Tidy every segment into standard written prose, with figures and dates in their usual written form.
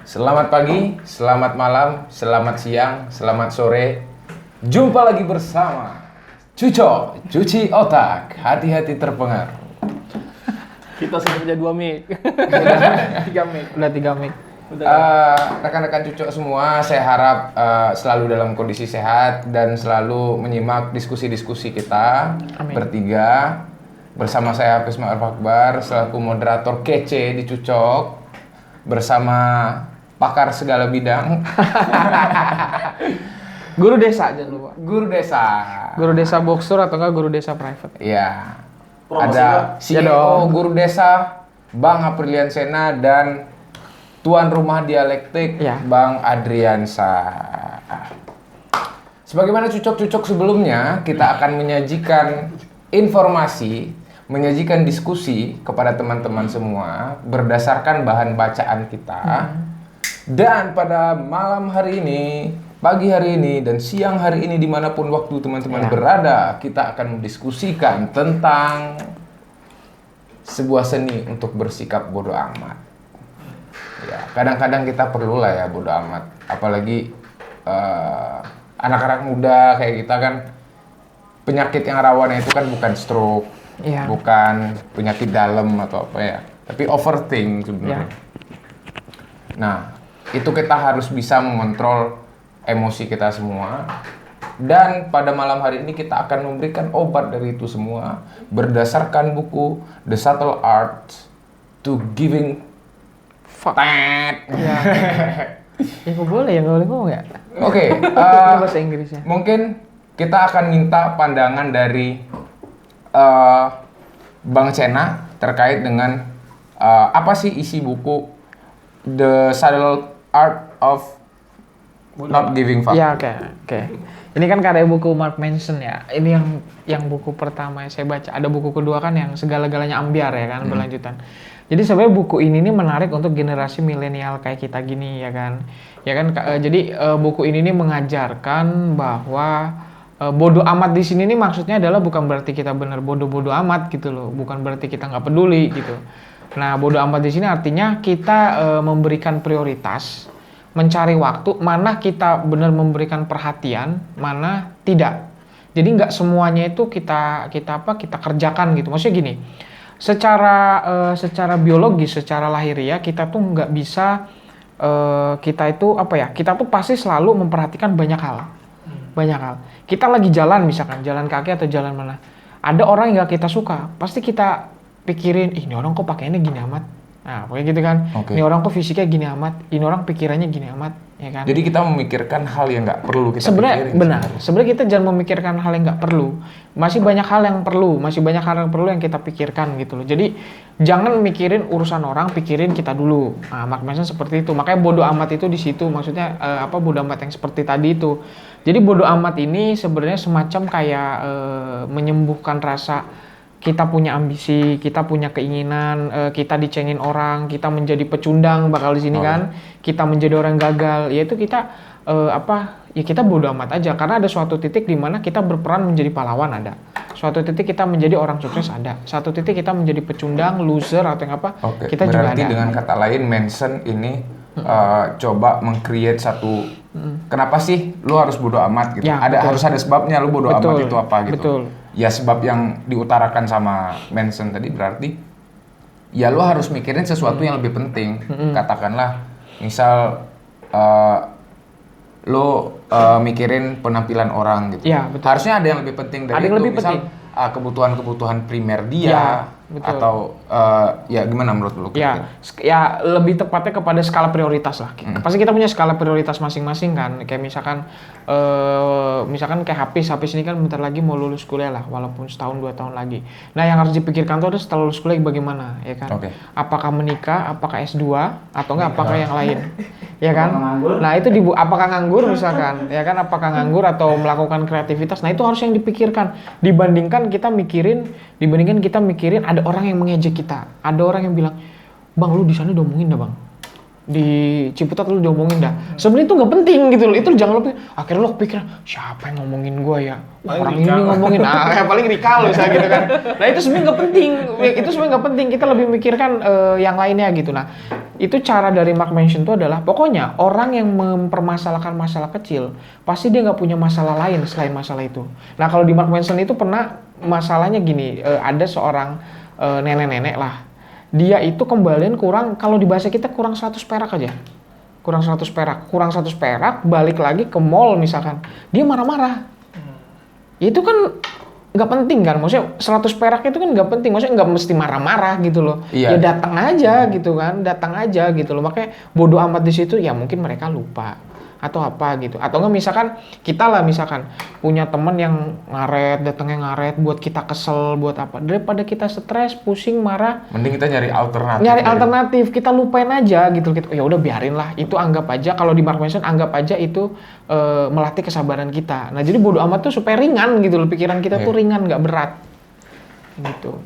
Selamat pagi, selamat malam, selamat siang, selamat sore. Jumpa lagi bersama Cuco, cuci otak, hati-hati terpengaruh. Kita sudah punya 2 mic. 3 mic. Udah 3 mic. Rekan-rekan Cuco semua, saya harap selalu dalam kondisi sehat dan selalu menyimak diskusi-diskusi kita. Amin. Bertiga. Bersama saya Hafiz Ma'ruf Akbar, selaku moderator kece di Cucok. Bersama pakar segala bidang. Guru desa jangan lupa. Guru desa. Guru desa boxer atau enggak guru desa private? Iya. Promosi Ada CEO ya dong. Guru Desa Bang Aprilian Sena dan tuan rumah dialektik Ya. Bang Adriansa. Sebagaimana cucok-cucok sebelumnya, kita akan menyajikan informasi, menyajikan diskusi kepada teman-teman semua berdasarkan bahan bacaan kita. Dan pada malam hari ini, pagi hari ini, dan siang hari ini dimanapun waktu teman-teman berada, kita akan mendiskusikan tentang sebuah seni untuk bersikap bodoh amat. Ya, kadang-kadang kita perlu lah ya bodoh amat. Apalagi anak-anak muda kayak kita kan, penyakit yang rawan itu kan bukan stroke, bukan penyakit dalam atau apa ya, tapi overthink sebenarnya. Nah, itu kita harus bisa mengontrol emosi kita semua. Dan pada malam hari ini kita akan memberikan obat dari itu semua berdasarkan buku The Subtle Art to Giving Fuck. Ya. Ya kok boleh ya, nggak boleh ngomong ya? Oke, Bahasa Inggrisnya. mungkin kita akan minta pandangan dari Bang Cena terkait dengan apa sih isi buku The Subtle Art of Not Giving Fuck. Ya, oke. Ini kan karya buku Mark Manson ya. Ini yang buku pertama yang saya baca. Ada buku kedua kan yang segala-galanya ambiar ya kan, berlanjutan. Jadi sebenarnya buku ini nih menarik untuk generasi milenial kayak kita gini ya kan. Jadi buku ini nih mengajarkan bahwa bodoh amat di sini nih maksudnya adalah bukan berarti kita benar bodoh-bodoh amat gitu loh. Bukan berarti kita nggak peduli gitu. Nah, bodoh amat di sini artinya kita memberikan prioritas, mencari waktu mana kita benar memberikan perhatian, mana tidak. Jadi nggak semuanya itu kita kerjakan gitu. Maksudnya gini, secara biologis, secara lahiriah kita tuh nggak bisa kita tuh pasti selalu memperhatikan banyak hal. Kita lagi jalan misalkan, jalan kaki atau jalan mana, ada orang yang nggak kita suka, pasti kita pikirin, ini orang kok pakaiannya gini amat. Nah, pokoknya gitu kan. Okay. Ini orang kok fisiknya gini amat, ini orang pikirannya gini amat, ya kan? Jadi kita memikirkan hal yang nggak perlu kita Sebenarnya pikirin. benar. Sebenarnya kita jangan memikirkan hal yang nggak perlu. Masih banyak hal yang perlu yang kita pikirkan gitu loh. Jadi jangan mikirin urusan orang, pikirin kita dulu. Nah, Mark Manson seperti itu. Makanya bodoh amat itu di situ. Maksudnya bodoh amat yang seperti tadi itu. Jadi bodoh amat ini sebenarnya semacam kayak menyembuhkan rasa kita punya ambisi, kita punya keinginan, kita dicengin orang, kita menjadi pecundang bakal di sini kan, kita menjadi orang gagal, yaitu kita kita bodo amat aja karena ada suatu titik di mana kita berperan menjadi pahlawan ada, suatu titik kita menjadi orang sukses ada, satu titik kita menjadi pecundang, loser atau yang apa, kita juga ada. Berarti dengan kata lain Manson ini coba meng-create satu kenapa sih lu harus bodo amat gitu, Ya, harus ada sebabnya lu bodo amat itu apa gitu. Betul. Ya sebab yang diutarakan sama Manson tadi berarti ya lu harus mikirin sesuatu yang lebih penting. Katakanlah misal lu mikirin penampilan orang gitu. Ya, betul. Harusnya ada yang lebih penting dari Ada yang itu. lebih Misal penting. kebutuhan-kebutuhan primer dia Ya, betul. atau ya gimana menurut lu? Ya lebih tepatnya kepada skala prioritas lah. Pasti kita punya skala prioritas masing-masing kan. Kayak misalkan kayak Hafiz ini kan bentar lagi mau lulus kuliah lah, walaupun setahun 2 tahun lagi. Nah, yang harus dipikirkan tuh ada setelah lulus kuliah bagaimana, ya kan? Oke. Apakah menikah, apakah S2 atau enggak apakah yang lain? Ya kan? Nah, itu apakah nganggur misalkan, ya kan? Apakah nganggur atau melakukan kreativitas? Nah, itu harus yang dipikirkan dibandingkan kita mikirin ada orang yang mengejek kita. Ada orang yang bilang, "Bang, lu di sana diomongin dah, Bang." di Ciputat lu diomongin dah. Sebenarnya itu nggak penting gitu loh. Itu jangan lo pikir. Akhirnya lo pikir siapa yang ngomongin gua ya? Wah, orang ini ngomongin. Paling Rika lo gitu kan. Nah itu sebenarnya nggak penting. Itu sebenarnya nggak penting. Kita lebih mikirkan yang lainnya gitu. Nah itu cara dari Mark Manson itu adalah pokoknya orang yang mempermasalahkan masalah kecil pasti dia nggak punya masalah lain selain masalah itu. Nah kalau di Mark Manson itu pernah masalahnya gini. Ada seorang nenek-nenek lah. Dia itu kembalian kurang, kalau di bahasa kita kurang 100 perak aja. Kurang 100 perak, balik lagi ke mall misalkan. Dia marah-marah. Ya itu kan nggak penting kan, maksudnya 100 perak itu kan nggak penting, maksudnya nggak mesti marah-marah gitu loh. Iya. Ya datang aja gitu kan, datang aja gitu loh. Makanya bodo amat di situ, ya mungkin mereka lupa. Atau apa gitu, atau enggak misalkan kita lah misalkan punya teman yang datangnya ngaret buat kita kesel buat apa, daripada kita stres, pusing, marah, mending kita nyari alternatif, kita lupain aja gitu, ya udah biarin lah, itu anggap aja kalau di Mark Manson anggap aja itu melatih kesabaran kita. Nah jadi bodo amat tuh supaya ringan gitu loh, pikiran kita tuh ringan, nggak berat gitu.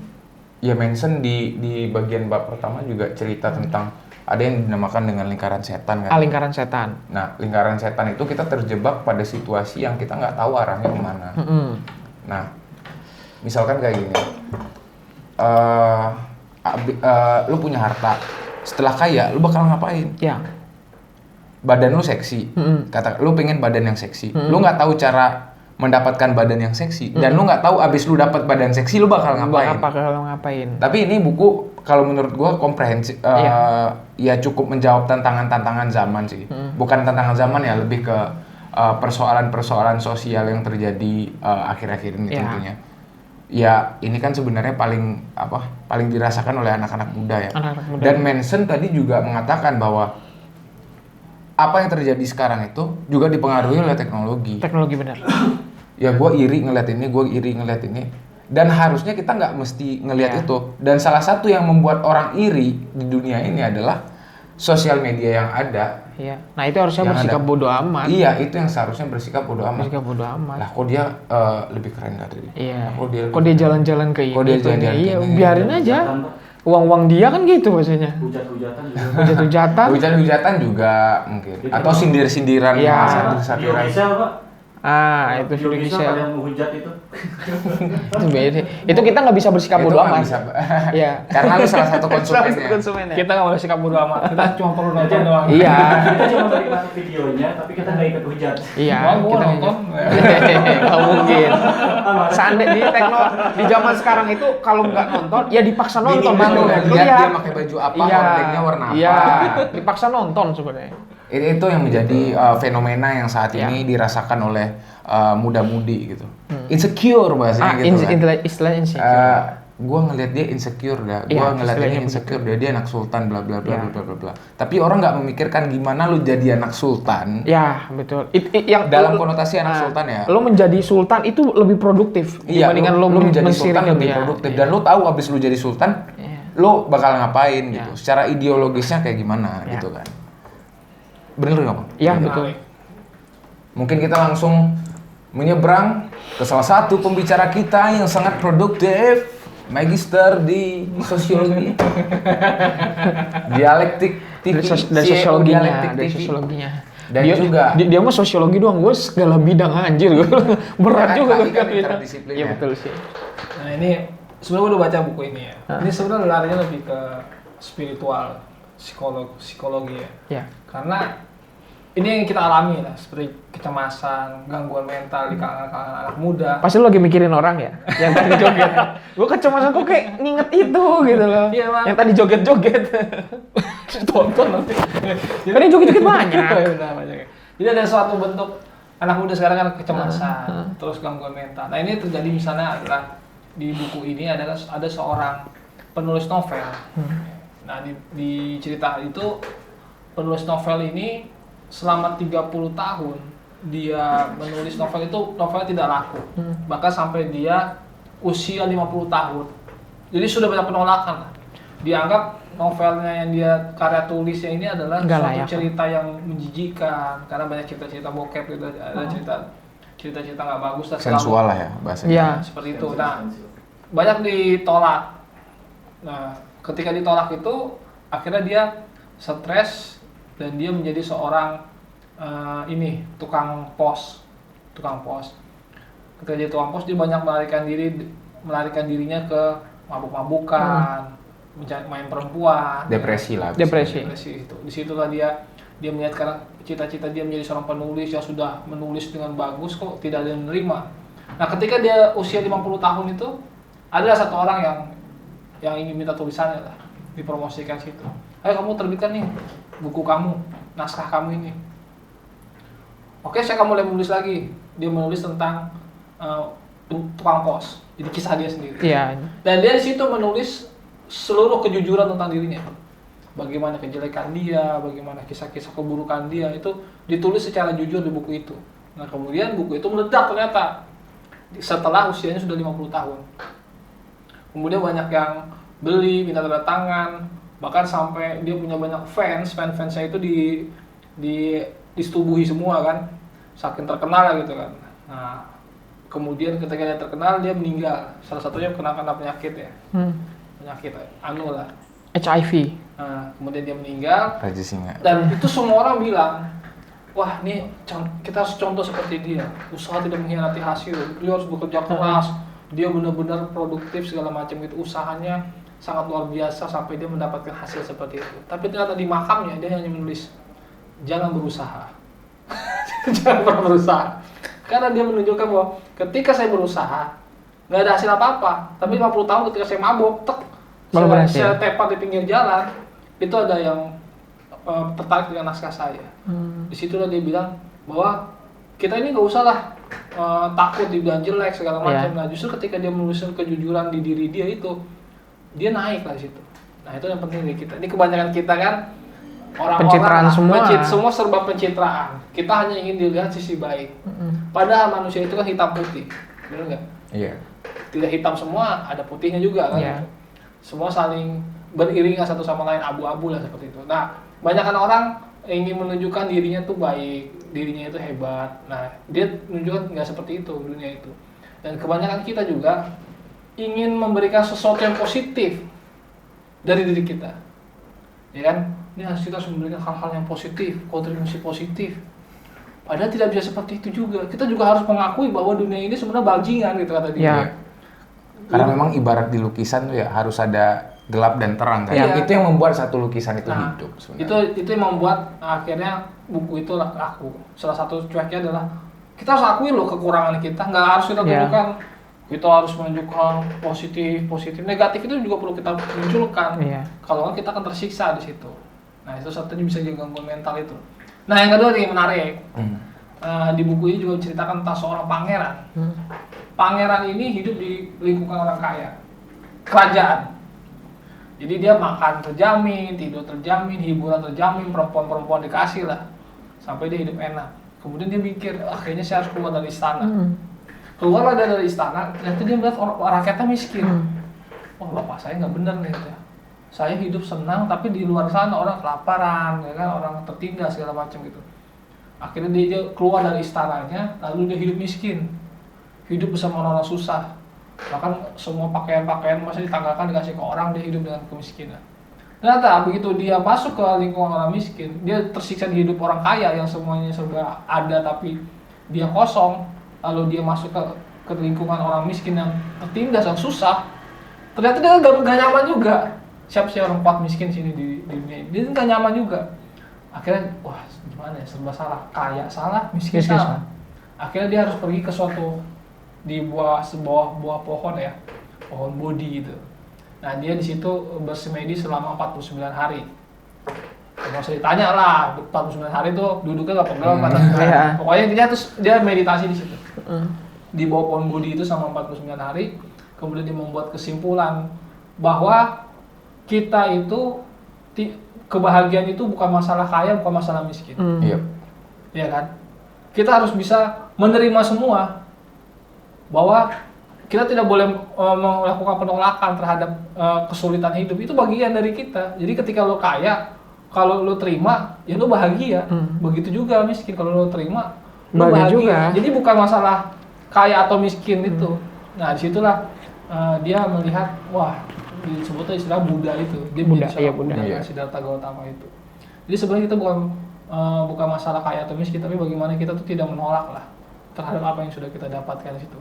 Ya Manson di bagian bab pertama juga cerita tentang ada yang dinamakan dengan lingkaran setan kan? Lingkaran setan. Nah, lingkaran setan itu kita terjebak pada situasi yang kita nggak tahu arahnya kemana. Nah, misalkan kayak gini, lu punya harta, setelah kaya, lu bakal ngapain? Ya. Badan lu seksi, kata lu pengen badan yang seksi, lu nggak tahu cara mendapatkan badan yang seksi, dan lu nggak tahu abis lu dapat badan seksi, lu bakal ngapain? Tapi ini buku kalau menurut gua komprehensif, ya cukup menjawab tantangan-tantangan zaman sih. Bukan tantangan zaman ya, lebih ke persoalan-persoalan sosial yang terjadi akhir-akhir ini tentunya. Ya ini kan sebenarnya paling dirasakan oleh anak-anak muda ya. Dan Manson tadi juga mengatakan bahwa apa yang terjadi sekarang itu juga dipengaruhi oleh teknologi. Teknologi benar. Ya gue iri ngeliat ini. Dan harusnya kita nggak mesti ngelihat itu. Dan salah satu yang membuat orang iri di dunia ini adalah sosial media yang ada. Iya. Nah itu harusnya bersikap bodo amat. Iya, itu yang seharusnya bersikap bodo amat. Lah kok dia lebih keren dari? Iya. Kok dia jalan-jalan ke ini? Iya, biarin aja. Uang dia kan gitu maksudnya. Hujat-hujatan juga mungkin. Atau sindir-sindiran, satir-satiran. Itu Vin Diesel. Yang menghujat itu. Itu kita nggak bisa bersikap bodo amat. Iya. Karena lu salah satu konsumennya. Kita nggak boleh bersikap bodo amat. Kita cuma perlu nonton doang. Iya. Kita cuma menikmati videonya, tapi kita nggak ikut hujat. Iya. Kita nonton. Nggak mungkin. Seandainya di zaman sekarang itu kalau nggak nonton, ya dipaksa nonton. Lihat dia pakai baju apa, hordengnya warna apa. Iya. Dipaksa nonton sebenarnya. Itu yang menjadi fenomena yang saat ini dirasakan oleh muda-mudi gitu. Insecure bahasanya gitu kan. Istilah insecure. Gue ngeliat dia insecure dah. Gue ngeliat dia insecure dia anak sultan bla bla bla bla bla bla. Tapi orang nggak memikirkan gimana lu jadi anak sultan. Ya betul. Yang dalam konotasi anak sultan ya. Lo menjadi sultan itu lebih produktif dibandingkan lo menjadi sultan lebih produktif. Dan lo tahu abis lu jadi sultan, lo bakal ngapain gitu. Secara ideologisnya kayak gimana gitu kan. Bener nggak Bang? Iya betul. Mungkin kita langsung menyeberang ke salah satu pembicara kita yang sangat produktif, magister di sosiologi, dialektik TV, dari sosiologinya. Dan dia mah sosiologi doang, gue segala bidang anjir gue. Berat juga kan interdisiplin. Iya betul sih. Nah ini sebenarnya gue udah baca buku ini ya. Ini sebenarnya larinya lebih ke spiritual, psikologi ya. Iya. Karena ini yang kita alami lah, seperti kecemasan, gangguan mental di kalangan anak muda. Pasti lo lagi mikirin orang ya, yang tadi joget. Gue kecemasan kok kayak nginget itu gitu loh. Iya, Bang. Yang tadi joget-joget. Tonton nanti. Karena joget-joget banyak. Banyak. Jadi ada suatu bentuk anak muda sekarang kan kecemasan, terus gangguan mental. Nah ini terjadi misalnya adalah di buku ini adalah ada seorang penulis novel. Nah di cerita itu penulis novel ini selama 30 tahun dia menulis novel itu, novelnya tidak laku. Bahkan sampai dia usia 50 tahun. Jadi sudah banyak penolakan. Dianggap novelnya yang dia karya tulisnya ini adalah suatu cerita yang menjijikan karena banyak cerita-cerita bokep gitu, ada cerita-cerita nggak bagus dan sensual lah ya bahasanya. Iya, seperti itu. Nah, banyak ditolak. Nah, ketika ditolak itu akhirnya dia stres dan dia menjadi seorang tukang pos. Ketika jadi tukang pos, dia banyak melarikan dirinya ke mabuk-mabukan, main perempuan, Depresi lah. Depresi. itu. Disitulah dia melihat karena cita-cita dia menjadi seorang penulis yang sudah menulis dengan bagus kok tidak ada yang menerima. Nah, ketika dia usia 50 tahun itu, ada satu orang yang ingin minta tulisannya lah, dipromosikan situ. Ayo kamu terbitkan nih buku kamu, naskah kamu ini. Oke, saya akan mulai menulis lagi. Dia menulis tentang tukang pos. Jadi kisah dia sendiri. Iya. Dan dia di situ menulis seluruh kejujuran tentang dirinya. Bagaimana kejelekan dia, bagaimana kisah-kisah keburukan dia, itu ditulis secara jujur di buku itu. Nah, kemudian buku itu meledak ternyata setelah usianya sudah 50 tahun. Kemudian banyak yang beli, minta tanda tangan, bahkan sampai dia punya banyak fans-fansnya itu disetubuhi semua kan, saking terkenal gitu kan. Nah, kemudian ketika dia terkenal, dia meninggal. Salah satunya kena penyakit ya, penyakit anu lah, HIV. Nah, kemudian dia meninggal. Raja Singa. Dan itu semua orang bilang, wah nih kita harus contoh seperti dia. Usaha tidak mengkhianati hasil, dia harus bekerja keras, dia benar-benar produktif segala macam gitu. Usahanya sangat luar biasa sampai dia mendapatkan hasil seperti itu. Tapi ternyata di makamnya dia hanya menulis, jangan berusaha. Jangan pernah berusaha. Karena dia menunjukkan bahwa ketika saya berusaha, nggak ada hasil apa-apa. Tapi 50 tahun ketika saya mabok, saya tepat di pinggir jalan, itu ada yang tertarik dengan naskah saya. Di situlah dia bilang bahwa kita ini nggak usah lah takut dibilang jelek segala macam. Nah, justru ketika dia menuliskan kejujuran di diri dia itu, dia naik lah di situ. Nah, itu yang penting nih kita. Ini kebanyakan kita kan pencitraan semua. Semua serba pencitraan. Kita hanya ingin dilihat sisi baik. Padahal manusia itu kan hitam putih, benar nggak? Iya. Tidak hitam semua, ada putihnya juga kan. Iya. Semua saling beriringan satu sama lain, abu-abu lah seperti itu. Nah, banyakkan orang ingin menunjukkan dirinya tuh baik, dirinya itu hebat. Nah, dia menunjukkan nggak seperti itu dunia itu. Dan kebanyakan kita juga ingin memberikan sesuatu yang positif dari diri kita, ya kan? Ini kita harus memberikan hal-hal yang positif, kontribusi positif. Padahal tidak bisa seperti itu juga. Kita juga harus mengakui bahwa dunia ini sebenarnya bajingan gitu kata dia. Ya. Karena memang ibarat di lukisan tuh ya harus ada gelap dan terang kan. Iya. Itu yang membuat satu lukisan itu Nah, hidup sebenarnya. itu yang membuat akhirnya buku itu laku. Salah satu cueknya adalah kita harus akui loh kekurangan kita, nggak harus kita tunjukkan. Kita harus menunjukkan positif, negatif itu juga perlu kita munculkan. Kalau kan kita akan tersiksa di situ. Nah, itu satunya bisa jadi gangguan mental itu. Nah, yang kedua nih menarik. Di buku ini juga menceritakan tentang seorang pangeran. Pangeran ini hidup di lingkungan orang kaya, kerajaan. Jadi dia makan terjamin, tidur terjamin, hiburan terjamin, perempuan-perempuan dikasih lah, sampai dia hidup enak. Kemudian dia mikir, kayaknya saya harus keluar dari istana. Keluarlah dari istana, ternyata dia melihat rakyatnya miskin. Wah, bapak saya nggak benar nih. Saya hidup senang, tapi di luar sana orang kelaparan, ya kan, orang tertindas segala macam gitu. Akhirnya dia keluar dari istananya, lalu dia hidup miskin, hidup bersama orang-orang susah. Bahkan semua pakaian-pakaian masih ditanggalkan dikasih ke orang, dia hidup dengan kemiskinan. Ternyata begitu dia masuk ke lingkungan orang miskin, dia tersiksa di hidup orang kaya yang semuanya serba ada tapi dia kosong. Lalu dia masuk ke lingkungan orang miskin yang tertindas, yang susah. Ternyata dia gak nyaman juga. Siapa sih orang kuat miskin sini di dunia ini? Dia gak nyaman juga. Akhirnya, wah gimana ya, serba salah. Kaya salah, miskin salah. Akhirnya dia harus pergi ke suatu di sebuah buah pohon ya, pohon bodi gitu. Nah, dia di situ bersemedi selama 49 hari. Nggak usah ditanya lah, 49 hari itu duduknya nggak pegel, pokoknya intinya terus dia meditasi di situ. Di bawah pohon bodi itu selama 49 hari, kemudian dia membuat kesimpulan bahwa kita itu kebahagiaan itu bukan masalah kaya, bukan masalah miskin. Iya kan? Kita harus bisa menerima semua. Bahwa kita tidak boleh melakukan penolakan terhadap kesulitan hidup, itu bagian dari kita. Jadi ketika lo kaya, kalau lo terima, ya lo bahagia. Begitu juga miskin, kalau lo terima, lo bahagia juga. Jadi bukan masalah kaya atau miskin itu. Nah, disitulah dia melihat, wah, disebutnya istilah Buddha itu. Dia Buddha. Siddhartha Gautama itu. Jadi sebenarnya kita bukan masalah kaya atau miskin, tapi bagaimana kita tuh tidak menolak lah terhadap apa yang sudah kita dapatkan di situ.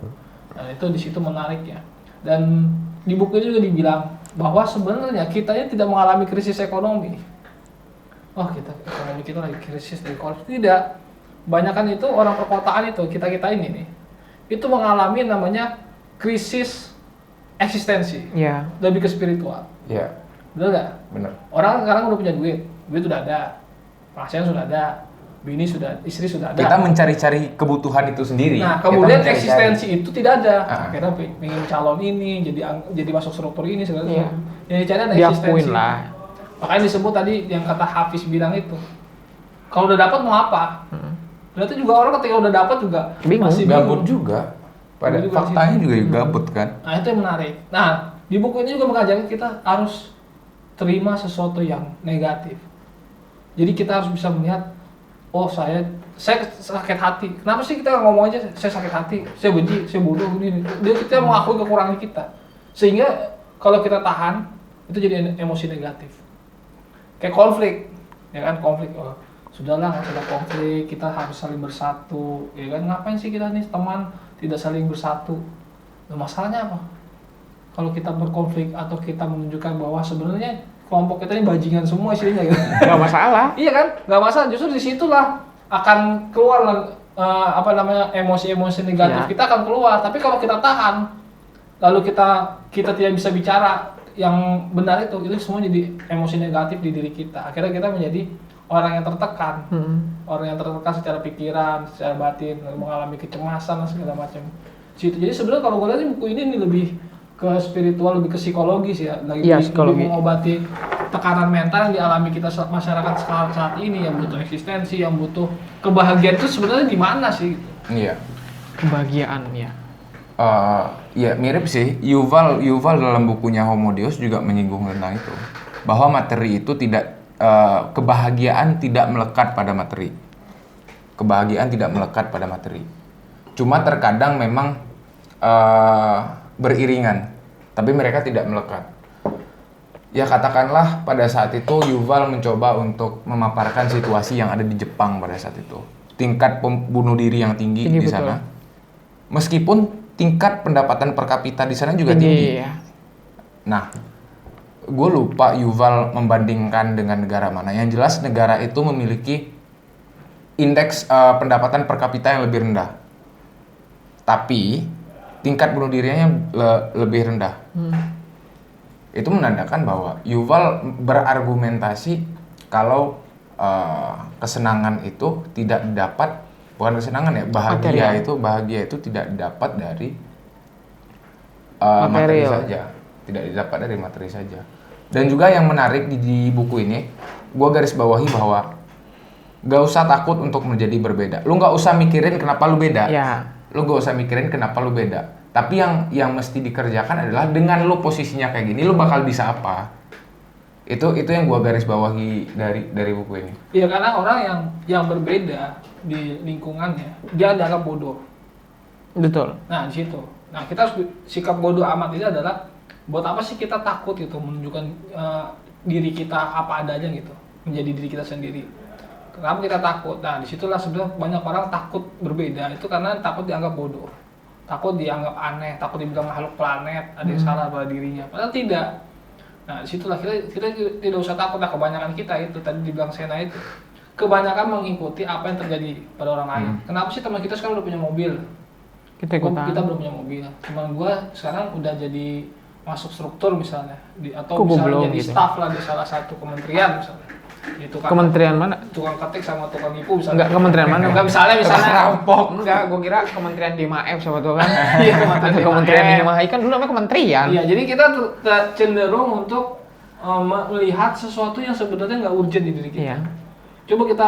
Dan itu di situ menarik ya. Dan di buku itu juga dibilang bahwa sebenarnya kitanya tidak mengalami krisis ekonomi. Oh, ekonomi kita lagi krisis dari konflik. Tidak. Banyakan itu orang perkotaan itu, kita ini nih, itu mengalami namanya krisis eksistensi. Iya. Lebih ke spiritual. Iya. Betul nggak? Benar. Orang sekarang udah punya duit sudah ada, penghasilan sudah ada, bini sudah, istri sudah ada. Kita mencari-cari kebutuhan itu sendiri. Nah, Kita kemudian mencari-cari. eksistensi itu tidak ada. Ah. Kita pengen calon ini, jadi masuk struktur ini segala Iya. macam. Yang dicari ada Diakuin eksistensi. lah. Makanya disebut tadi yang kata Hafiz bilang itu. Kalau udah dapat mau apa? Berarti juga orang ketika udah dapat juga Bingung. masih Gabut juga. Pada Gabut juga faktanya sih. juga gabut kan. Nah, itu yang menarik. Nah, di buku ini juga mengajarkan kita harus terima sesuatu yang negatif. Jadi kita harus bisa melihat, oh saya sakit hati. Kenapa sih kita ngomong aja saya sakit hati, saya benci, saya bodoh ini. Dia kita mengakui kekurangan kita. Sehingga kalau kita tahan itu jadi emosi negatif. Kayak konflik, ya kan konflik. Oh, sudahlah nggak ada konflik, kita harus saling bersatu, ya kan? Ngapain sih kita nih teman tidak saling bersatu? Nah, masalahnya apa? Kalau kita berkonflik atau kita menunjukkan bahwa sebenarnya kelompok kita ini bajingan semua isinya gitu. Nggak masalah. Iya kan? Nggak masalah, justru disitulah akan keluar emosi-emosi negatif Ya. kita akan keluar. Tapi kalau kita tahan, lalu kita tidak bisa bicara yang benar itu semua jadi emosi negatif di diri kita. Akhirnya kita menjadi orang yang tertekan, orang yang tertekan secara pikiran, secara batin, lalu mengalami kecemasan dan segala macam. Jadi sebenarnya kalau gue lihat buku ini lebih ke spiritual, lebih ke psikologis ya, Iya, psikologi. lebih mengobati tekanan mental yang dialami kita masyarakat saat ini, yang butuh eksistensi, yang butuh kebahagiaan itu sebenarnya di mana sih? Iya. Kebahagiaan ya. Ya mirip sih. Yuval dalam bukunya Homo Deus juga menyinggung tentang itu, bahwa materi itu tidak kebahagiaan tidak melekat pada materi. Kebahagiaan tidak melekat pada materi. Cuma terkadang memang beriringan, tapi mereka tidak melekat. Ya katakanlah pada saat itu Yuval mencoba untuk memaparkan situasi yang ada di Jepang pada saat itu. Tingkat bunuh diri yang tinggi di betul. sana. Meskipun tingkat pendapatan per kapita di sana juga tinggi. Ya. Nah, gue lupa Yuval membandingkan dengan negara mana. Yang jelas negara itu memiliki indeks pendapatan per kapita yang lebih rendah. Tapi tingkat bunuh dirinya lebih rendah. Itu menandakan bahwa Yuval berargumentasi kalau kesenangan itu tidak didapat, bukan kesenangan ya, bahagia itu tidak didapat dari materi saja, tidak didapat dari materi saja. Dan juga yang menarik di buku ini, gue garis bawahi bahwa gak usah takut untuk menjadi berbeda. Lu gak usah mikirin kenapa lu beda. Ya. Lu gak usah mikirin kenapa lu beda. Tapi yang mesti dikerjakan adalah dengan lu posisinya kayak gini, lu bakal bisa apa? Itu yang gua garis bawahi dari buku ini. Iya, karena orang yang berbeda di lingkungannya, dia dianggap bodoh. Betul. Nah, di situ. Nah, kita harus sikap bodoh amat ini adalah buat apa sih kita takut gitu menunjukkan diri kita apa adanya gitu, menjadi diri kita sendiri. Kenapa kita takut? Nah, disitulah sebenarnya banyak orang takut berbeda itu karena takut dianggap bodoh, takut dianggap aneh, takut dibilang makhluk planet, ada yang salah pada dirinya. Padahal tidak. Nah, disitulah kita tidak usah takut lah. Kebanyakan kita itu tadi dibilang Sena itu kebanyakan mengikuti apa yang terjadi pada orang lain. Kenapa sih teman kita sekarang udah punya mobil? Kita ikutan. Kita belum punya mobil. Teman gua sekarang udah jadi masuk struktur misalnya atau Kok gua misalnya belum jadi gitu? staff lah di salah satu kementerian misalnya. Itu kan Kementerian mana? tukang ketik sama tukang nipu misalnya. Enggak, kementerian mana? Enggak, misalnya rampok. Enggak, gua kira kementerian di Maef siapa tuh kan. Iya, Ada kementerian di Mahai kan dulu namanya kementerian. Iya, jadi kita cenderung untuk melihat sesuatu yang sebenarnya nggak urgent di diri kita. Iya. Coba kita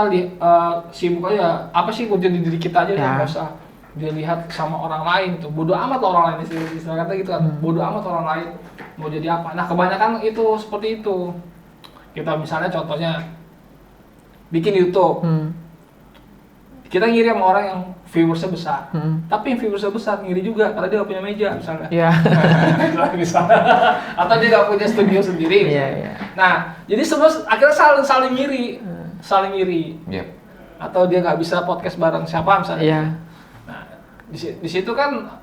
sibuk aja, apa sih urgent di diri kita aja, Ya. nggak usah dilihat sama orang lain tuh. Bodoh amat lah orang lain, istilah kata gitu kan. Bodoh amat orang lain mau jadi apa. Nah, kebanyakan itu seperti itu. Kita misalnya contohnya bikin YouTube. Kita ngiri sama orang yang viewersnya besar. Tapi yang viewersnya besar ngiri juga karena dia gak punya meja misalnya. Iya. Misalnya. Atau dia gak punya studio sendiri. Iya, misalnya. iya. Nah, jadi semua akhirnya saling ngiri. saling iri. Yep. Atau dia nggak bisa podcast bareng siapa misalnya. Iya. Nah, di situ kan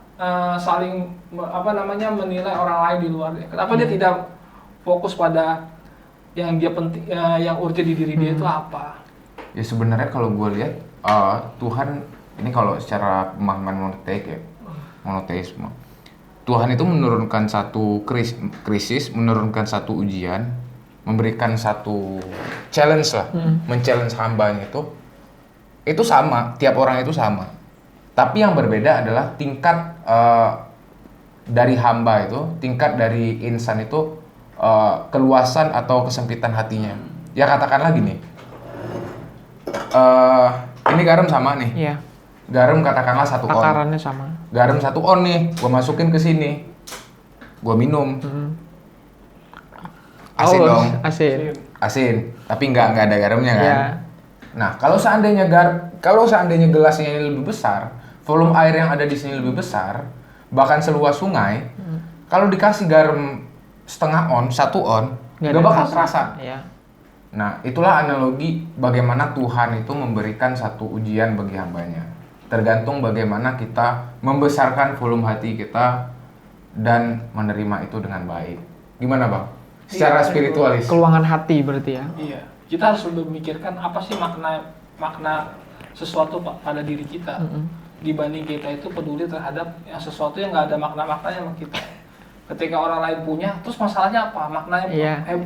saling menilai orang lain di luarnya. Kenapa dia tidak fokus pada yang dia penting, yang urgent di diri dia itu apa? Ya sebenarnya kalau gue lihat Tuhan ini kalau secara pemahaman monoteisme, Tuhan itu menurunkan satu krisis, menurunkan satu ujian, memberikan satu challenge lah, men-challenge hambanya itu sama, tiap orang itu sama. Tapi yang berbeda adalah tingkat dari hamba itu, tingkat dari insan itu keluasan atau kesempitan hatinya. Ya katakanlah gini, ini garam sama nih. Iya. Garam katakanlah 1 on. Takarannya sama. Garam 1 on nih, gua masukin ke sini, gua minum. Asin dong. Asin. Asin, tapi nggak ada garamnya kan. Iya. Nah, kalau seandainya gelasnya ini lebih besar, volume air yang ada di sini lebih besar, bahkan seluas sungai, kalau dikasih garam setengah on, 1 on, nggak bakal terasa. Iya. Nah, itulah analogi bagaimana Tuhan itu memberikan satu ujian bagi hambanya. Tergantung bagaimana kita membesarkan volume hati kita dan menerima itu dengan baik. Gimana Bang? Secara Iya, spiritualis. Keluangan hati berarti ya. Iya, kita harus lebih memikirkan apa sih makna sesuatu pada diri kita, dibanding kita itu peduli terhadap yang sesuatu yang nggak ada makna-maknanya sama kita. Ketika orang lain punya, terus masalahnya apa? Maknanya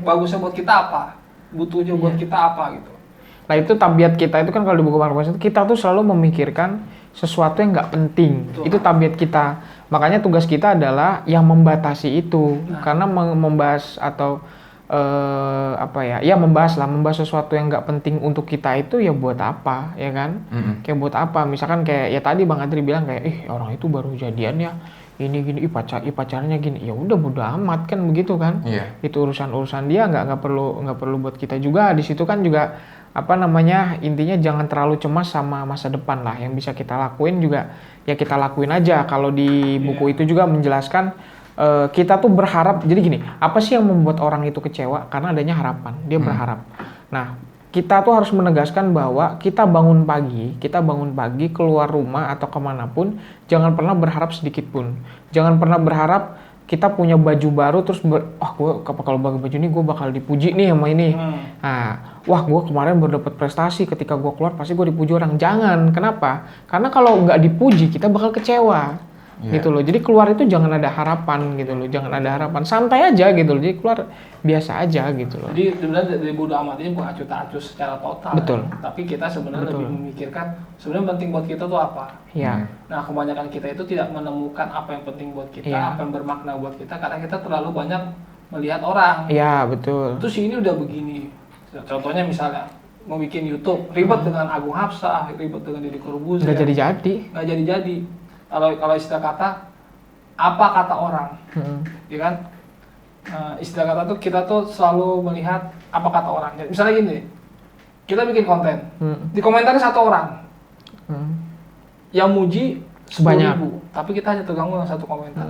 bagusnya buat kita apa? Butuhnya buat kita apa gitu. Nah itu tabiat kita itu kan kalau di buku Mark Manson kita tuh selalu memikirkan sesuatu yang nggak penting. Betul. Itu tabiat kita. Makanya tugas kita adalah yang membatasi itu. Karena membahas atau membahas sesuatu yang nggak penting untuk kita itu ya buat apa, ya kan? Kayak buat apa? Misalkan kayak ya tadi Bang Adri bilang kayak orang itu baru jadian ya. Ini gini, pacarnya gini, ya udah bodo amat kan begitu kan? Iya. Itu urusan dia nggak perlu buat kita juga. Di situ kan juga intinya jangan terlalu cemas sama masa depan lah. Yang bisa kita lakuin juga ya kita lakuin aja. Kalau di buku itu juga menjelaskan kita tuh berharap. Jadi gini, apa sih yang membuat orang itu kecewa? Karena adanya harapan. Dia berharap. Nah, kita tuh harus menegaskan bahwa kita bangun pagi keluar rumah atau kemanapun, jangan pernah berharap sedikit pun. Jangan pernah berharap kita punya baju baru terus kalau pakai baju ini gue bakal dipuji nih sama ini. Nah, gue kemarin baru dapat prestasi, ketika gue keluar pasti gue dipuji orang. Jangan, kenapa? Karena kalau nggak dipuji kita bakal kecewa. Gitu loh. Jadi keluar itu jangan ada harapan gitu loh. Jangan ada harapan. Santai aja gitu loh. Jadi keluar biasa aja gitu loh. Jadi sebenarnya dari bodo amat ini bukan acuh-acuh secara total. Betul. Tapi kita sebenarnya lebih memikirkan sebenarnya penting buat kita tuh apa. Iya. Nah, kebanyakan kita itu tidak menemukan apa yang penting buat kita, apa yang bermakna buat kita karena kita terlalu banyak melihat orang. Iya, betul. Terus ini udah begini. Contohnya misalnya mau bikin YouTube, ribet dengan Agung Hapsah, ribet dengan Deddy Corbuzier. Nggak jadi-jadi. Kalau istilah kata, apa kata orang, ya kan? Istilah kata tuh kita tuh selalu melihat apa kata orang. Misalnya gini, kita bikin konten, di komentarnya 1 orang, yang muji 10.000, tapi kita hanya terganggu dengan 1 komentar.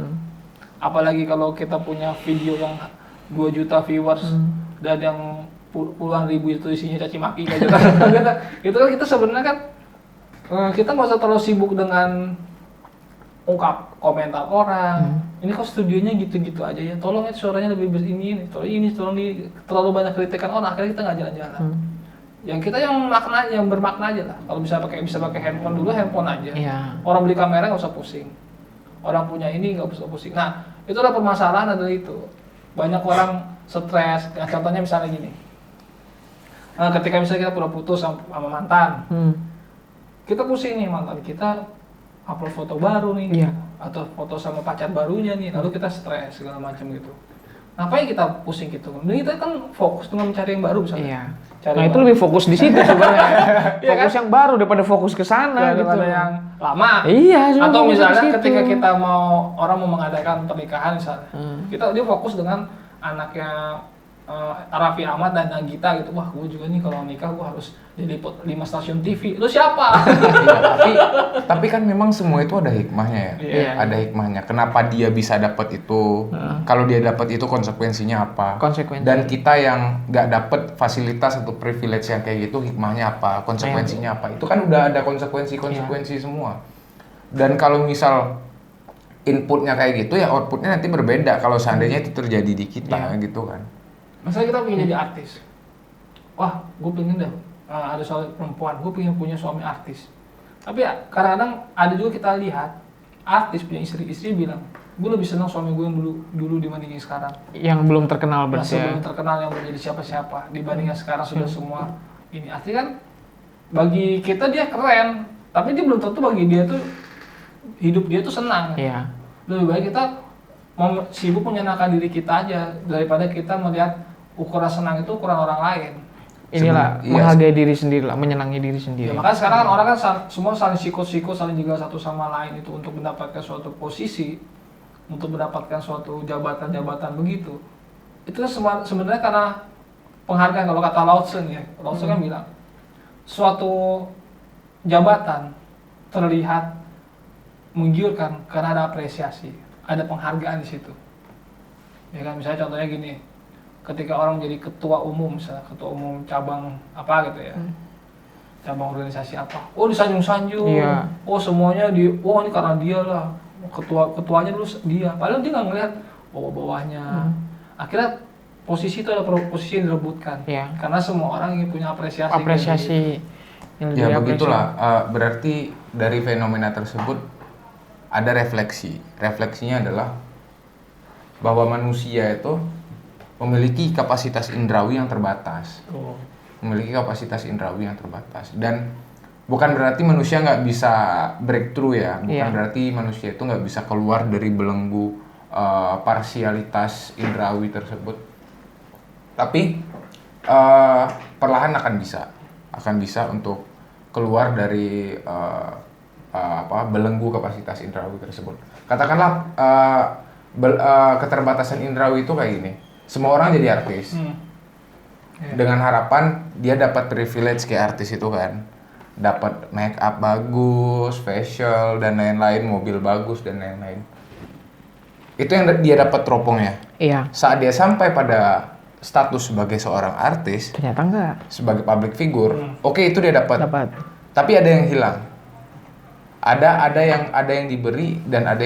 Apalagi kalau kita punya video yang 2 juta viewers dan yang puluhan ribu itu isinya caci maki kayak gitu. Itu kan kita sebenarnya kan kita nggak usah terlalu sibuk dengan ungkap komentar orang. Ini kok studionya gitu-gitu aja ya. Tolong ya suaranya lebih bersini ini. Tolong terlalu banyak kritikan orang. Akhirnya kita nggak jalan-jalan. Yang kita yang bermakna aja lah. Kalau bisa pakai handphone dulu, handphone aja. Iya. Orang beli kamera nggak usah pusing. Orang punya ini nggak usah pusing. Nah, itulah permasalahan adalah itu. Banyak orang stres. Nah, contohnya misalnya gini. Ketika misalnya kita udah putus sama mantan. Kita pusing nih mantan kita upload foto baru nih, atau foto sama pacar barunya nih, lalu kita stres segala macam gitu. Ngapain kita pusing gitu? Mending kita kan fokus dengan mencari yang baru misalnya. Nah itu lebih fokus di situ sebenarnya. Fokus yang baru daripada fokus ke sana gitu. Daripada yang lama. Iya. Atau misalnya ketika kita orang mau mengadakan pernikahan misalnya, dia fokus dengan anaknya Raffi Ahmad dan Nagita gitu, wah gue juga nih kalau nikah gue harus diliput 5 stasiun TV. Lu siapa? Iya, tapi kan memang semua itu ada hikmahnya ya. Iya. Ada hikmahnya. Kenapa dia bisa dapat itu? Kalau dia dapat itu konsekuensinya apa? Konsekuensi. Dan kita yang nggak dapat fasilitas atau privilege yang kayak gitu, hikmahnya apa? Konsekuensinya apa? Itu kan udah ada konsekuensi semua. Dan kalau misal inputnya kayak gitu ya outputnya nanti berbeda kalau seandainya itu terjadi di kita gitu kan. Misalnya kita pengen jadi artis, wah gue pengen deh ada suami perempuan, gue pengen punya suami artis. Tapi ya, kadang-kadang ada juga kita lihat artis punya istri bilang, gue lebih senang suami gue yang dulu dibanding yang sekarang. Yang belum terkenal berarti Masih ya. belum terkenal yang menjadi siapa-siapa dibanding yang sekarang sudah semua ini. Artinya kan bagi kita dia keren, tapi dia belum tentu bagi dia tuh hidup dia tuh senang. Iya. Lebih baik kita sibuk menyenangkan diri kita aja daripada kita melihat ukuran senang itu ukuran orang lain. Inilah Iya. menghargai diri sendiri lah, menyenangi diri sendiri. Ya, makanya sekarang kan orang kan semua saling sikut-sikut, saling jaga satu sama lain itu untuk mendapatkan suatu posisi, untuk mendapatkan suatu jabatan-jabatan begitu. Itu kan sebenarnya karena penghargaan. Kalau kata Lao Tse ya, Lao Tse kan bilang suatu jabatan terlihat menggiurkan karena ada apresiasi, ada penghargaan di situ. Ya kan, misalnya contohnya gini, ketika orang jadi ketua umum, misalnya ketua umum cabang apa gitu ya, cabang organisasi apa, oh disanjung-sanjung, Iya. oh semuanya oh ini karena dia lah, ketuanya dulu dia, padahal dia nggak ngelihat bawah-bawahnya. Akhirnya posisi itu ada posisi yang direbutkan, Iya. karena semua orang ingin punya apresiasi. Apresiasi. Yang Ya lebih begitulah, berarti dari fenomena tersebut ada refleksi. Refleksinya adalah bahwa manusia itu memiliki kapasitas indrawi yang terbatas. Oh. Memiliki kapasitas indrawi yang terbatas. Dan bukan berarti manusia nggak bisa breakthrough ya. Bukan Iya. berarti manusia itu nggak bisa keluar dari belenggu parsialitas indrawi tersebut. Tapi perlahan akan bisa untuk keluar dari belenggu kapasitas indrawi tersebut. Katakanlah keterbatasan indrawi itu kayak gini. Semua orang jadi artis. Dengan harapan dia dapat privilege kayak artis itu kan. Dapat make up bagus, facial dan lain-lain, mobil bagus dan lain-lain. Itu yang dia dapat teropongnya. Iya. Saat dia sampai pada status sebagai seorang artis, Ternyata enggak. sebagai public figure, oke itu dia dapat. Dapat. Tapi ada yang hilang. Ada yang diberi dan ada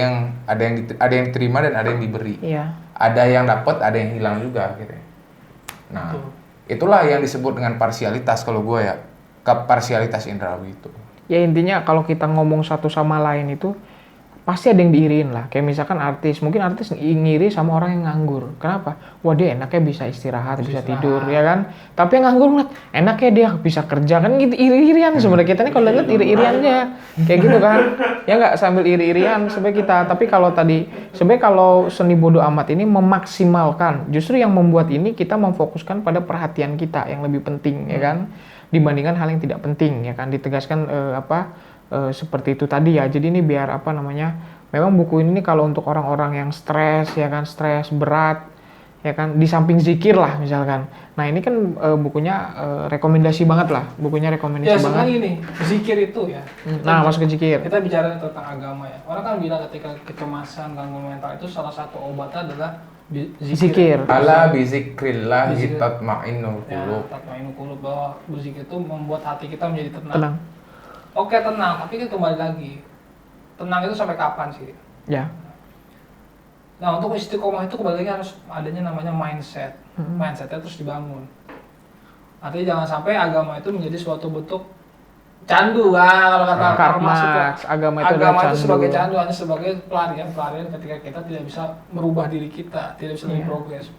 yang diterima dan ada yang diberi. Iya. Ada yang dapat, ada yang hilang juga akhirnya. Nah, itulah yang disebut dengan parsialitas kalau gue ya, parsialitas indrawi itu. Ya intinya kalau kita ngomong satu sama lain itu pasti ada yang diiriin lah. Kayak misalkan artis, mungkin artis ngiri sama orang yang nganggur. Kenapa? Wah dia enaknya bisa istirahat, bisa tidur, ya kan? Tapi yang nganggur ngeliat, enaknya dia bisa kerja kan gitu, iri-irian sebenarnya kita nih kalau lihat iri-iriannya kayak gitu kan? Ya nggak sambil iri-irian sebenarnya kita. Tapi kalau tadi sebenarnya kalau seni bodo amat ini memaksimalkan, justru yang membuat ini kita memfokuskan pada perhatian kita yang lebih penting, ya kan? Dibandingkan hal yang tidak penting, ya kan? Ditegaskan seperti itu tadi ya. Jadi ini biar memang buku ini kalau untuk orang-orang yang stres ya kan, stres berat ya kan, di samping zikir lah misalkan. Nah ini kan bukunya rekomendasi banget lah, bukunya rekomendasi Ya banget. sebenarnya gini, zikir itu ya. Nah masuk ke zikir. Kita bicara tentang agama ya. Orang kan bilang ketika kecemasan, gangguan mental itu salah satu obatnya adalah Zikir. Ala bizikrillah tatma'innul Ya, qulub. tatma'innul qulub, bahwa berzikir itu membuat hati kita menjadi tenang. Tenang. Oke tenang, tapi kan kembali lagi, tenang itu sampai kapan sih? Ya. Nah untuk istiqomah itu kembali lagi harus adanya namanya mindset. Mindsetnya terus dibangun. Artinya jangan sampai agama itu menjadi suatu bentuk candu kalau kata Karl Marx itu. Marx, agama itu adalah Agama itu candu. sebagai candu, hanya sebagai pelarian ketika kita tidak bisa merubah diri kita, tidak bisa lebih progres.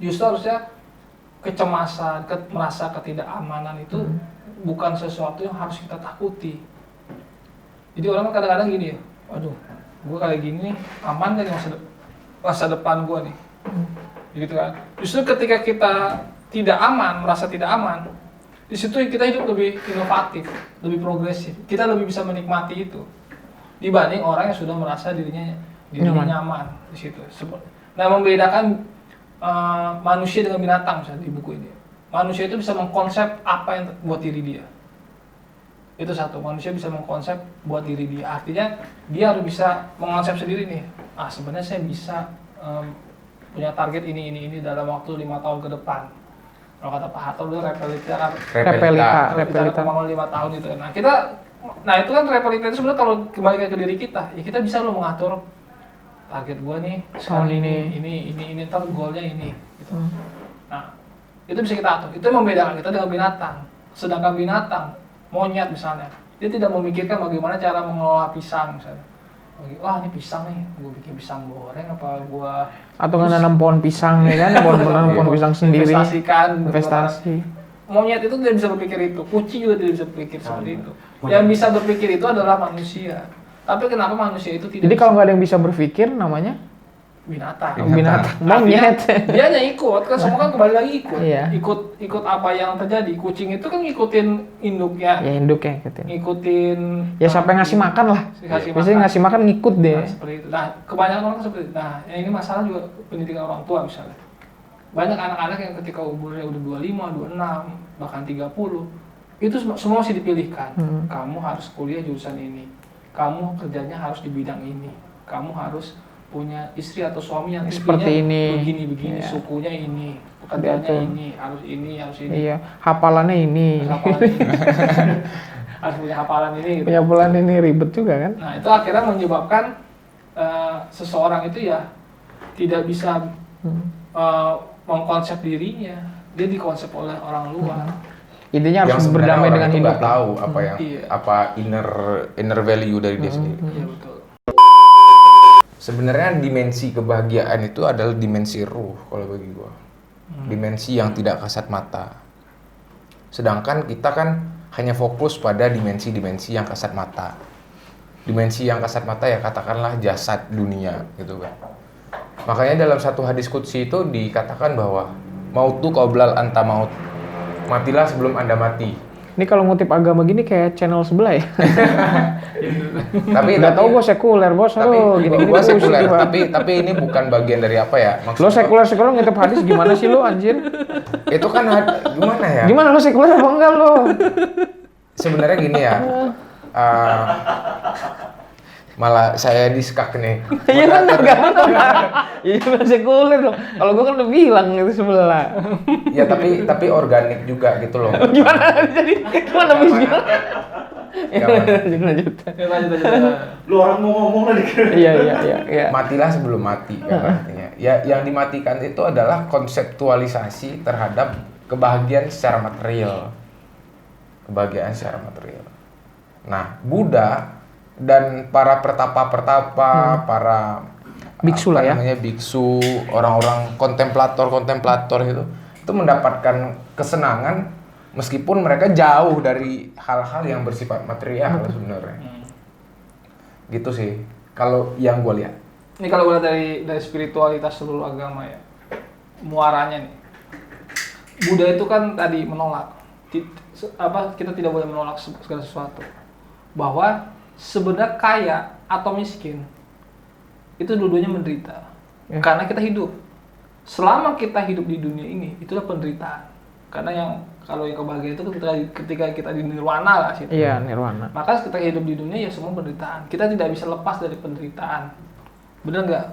Justru harusnya kecemasan, merasa ketidakamanan itu bukan sesuatu yang harus kita takuti. Jadi orang kan kadang-kadang gini ya, waduh, gue kayak gini nih, aman gak nih masa depan gue nih? Gitu kan. Justru ketika kita tidak aman, merasa tidak aman, di situ kita hidup lebih inovatif, lebih progresif. Kita lebih bisa menikmati itu dibanding orang yang sudah merasa dirinya nyaman di situ. Nah, membedakan manusia dengan binatang misalnya di buku ini. Manusia itu bisa mengkonsep apa yang buat diri dia. Itu satu, manusia bisa mengkonsep buat diri dia. Artinya dia harus bisa mengkonsep sendiri nih. Sebenarnya saya bisa punya target ini dalam waktu 5 tahun ke depan. Kalau kata Pak Harto dulu repelita. Repelita. Kemauan 5 tahun itu. Nah itu kan repelita itu sebenarnya kalau kembali ke diri kita, ya kita bisa loh mengatur target gua nih tahun ini ntar goalnya ini. Gitu. Nah itu bisa kita atur. Itu yang membedakan kita dengan binatang. Sedangkan binatang, monyet misalnya, dia tidak memikirkan bagaimana cara mengelola pisang misalnya. Wah ini pisang nih, gue bikin pisang goreng apa gue atau nggak nanam pohon pisang ya kan, nanam pohon pisang sendiri, investasi. Monyet itu tidak bisa berpikir itu, kucing juga tidak bisa berpikir seperti itu. Yang bisa berpikir itu adalah manusia. Tapi kenapa manusia itu tidak? Jadi kalau nggak ada yang bisa berpikir namanya binatang. Monyet. Dia hanya ikut, kan semua kan kembali lagi ikut. Iya. Ikut apa yang terjadi. Kucing itu kan ngikutin induknya. Ya induknya ngikutin. Ngikutin. Ya siapa yang ngasih makan lah. Biasanya ngasih makan ngikut deh. Nah, seperti itu. Nah, kebanyakan orang seperti itu. Nah, yang ini masalah juga pendidikan orang tua misalnya. Banyak anak-anak yang ketika umurnya udah 25, 26, bahkan 30, itu semua masih dipilihkan. Kamu harus kuliah jurusan ini. Kamu kerjanya harus di bidang ini. Kamu harus punya istri atau suami yang seperti ini, begini, ya. Sukunya ini, pekerjaannya ini, harus ini. Iya, hafalannya ini. Harus punya hafalan ini. Gitu. Punya hafalan ini ribet juga kan? Nah itu akhirnya menyebabkan seseorang itu ya tidak bisa mengkonsep dirinya, dia dikonsep oleh orang luar. Intinya harus berdamai dengan hidup. Nggak tahu apa yang apa inner value dari dia sendiri. Iya betul. Sebenarnya dimensi kebahagiaan itu adalah dimensi ruh kalau bagi gua. Dimensi yang tidak kasat mata. Sedangkan kita kan hanya fokus pada dimensi-dimensi yang kasat mata. Dimensi yang kasat mata ya katakanlah jasad dunia gitu kan. Makanya dalam satu hadis qudsi itu dikatakan bahwa mautu qoblal anta maut. Matilah sebelum Anda mati. Ini kalau ngutip agama gini kayak channel sebelah ya. Tapi nggak tahu gue sekuler bos, lo gini-gini gue sekuler, tapi ini bukan bagian dari apa ya? Lo sekuler ngutip hadis gimana sih lo anjir? Itu kan gimana ya? Gimana lo sekuler apa enggak lo? Sebenarnya gini ya. Malah saya diskak nih. Iya kan enggak. Iya sekuler dong. Kalau gue kan udah bilang itu sebelah. Ya tapi organik juga gitu loh. Gimana jadi? Gimana bisa? Lanjut. Lu orang mau ngomong tadi. Iya. Matilah sebelum mati kan artinya. Ya yang dimatikan itu adalah konseptualisasi terhadap kebahagiaan secara material. Kebahagiaan secara material. Nah, Buddha dan para pertapa-pertapa, para biksu lah ya. Namanya biksu, orang-orang kontemplator itu mendapatkan kesenangan meskipun mereka jauh dari hal-hal yang bersifat material sebenarnya. Gitu sih. Kalau yang gue lihat. Ini kalau gue dari spiritualitas seluruh agama ya, muaranya nih. Buddha itu kan tadi menolak. Kita tidak boleh menolak segala sesuatu. Bahwa sebenarnya kaya atau miskin itu dua-duanya menderita karena kita hidup. Selama kita hidup di dunia ini itulah penderitaan. Karena kalau yang kebahagiaan itu ketika kita di nirwana lah situ. Iya, nirwana. Maka ketika hidup di dunia ya semua penderitaan. Kita tidak bisa lepas dari penderitaan. Bener nggak?